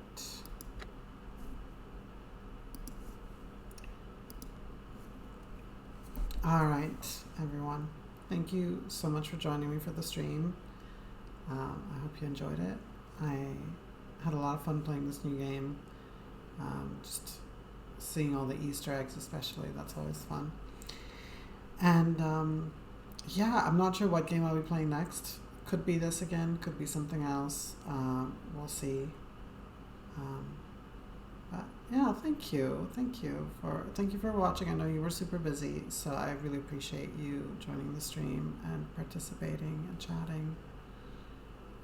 Alright, everyone. Thank you so much for joining me for the stream. I hope you enjoyed it. I had a lot of fun playing this new game. Just seeing all the Easter eggs especially, that's always fun. And yeah, I'm not sure what game I'll be playing next. Could be this again, could be something else. We'll see. But yeah, thank you for watching. I know you were super busy, so I really appreciate you joining the stream and participating and chatting.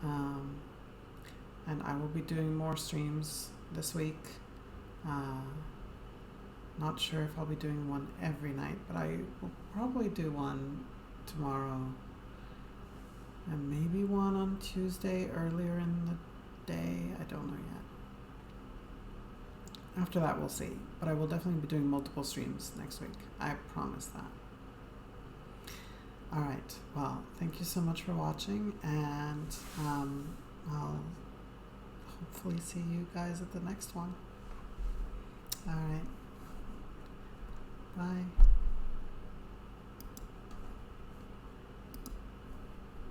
And I will be doing more streams this week. Not sure if I'll be doing one every night, but I will probably do one tomorrow. And maybe one on Tuesday earlier in the day. I don't know yet. After that, we'll see. But I will definitely be doing multiple streams next week. I promise that. Alright, well, thank you so much for watching, and I'll hopefully see you guys at the next one. Alright. Bye.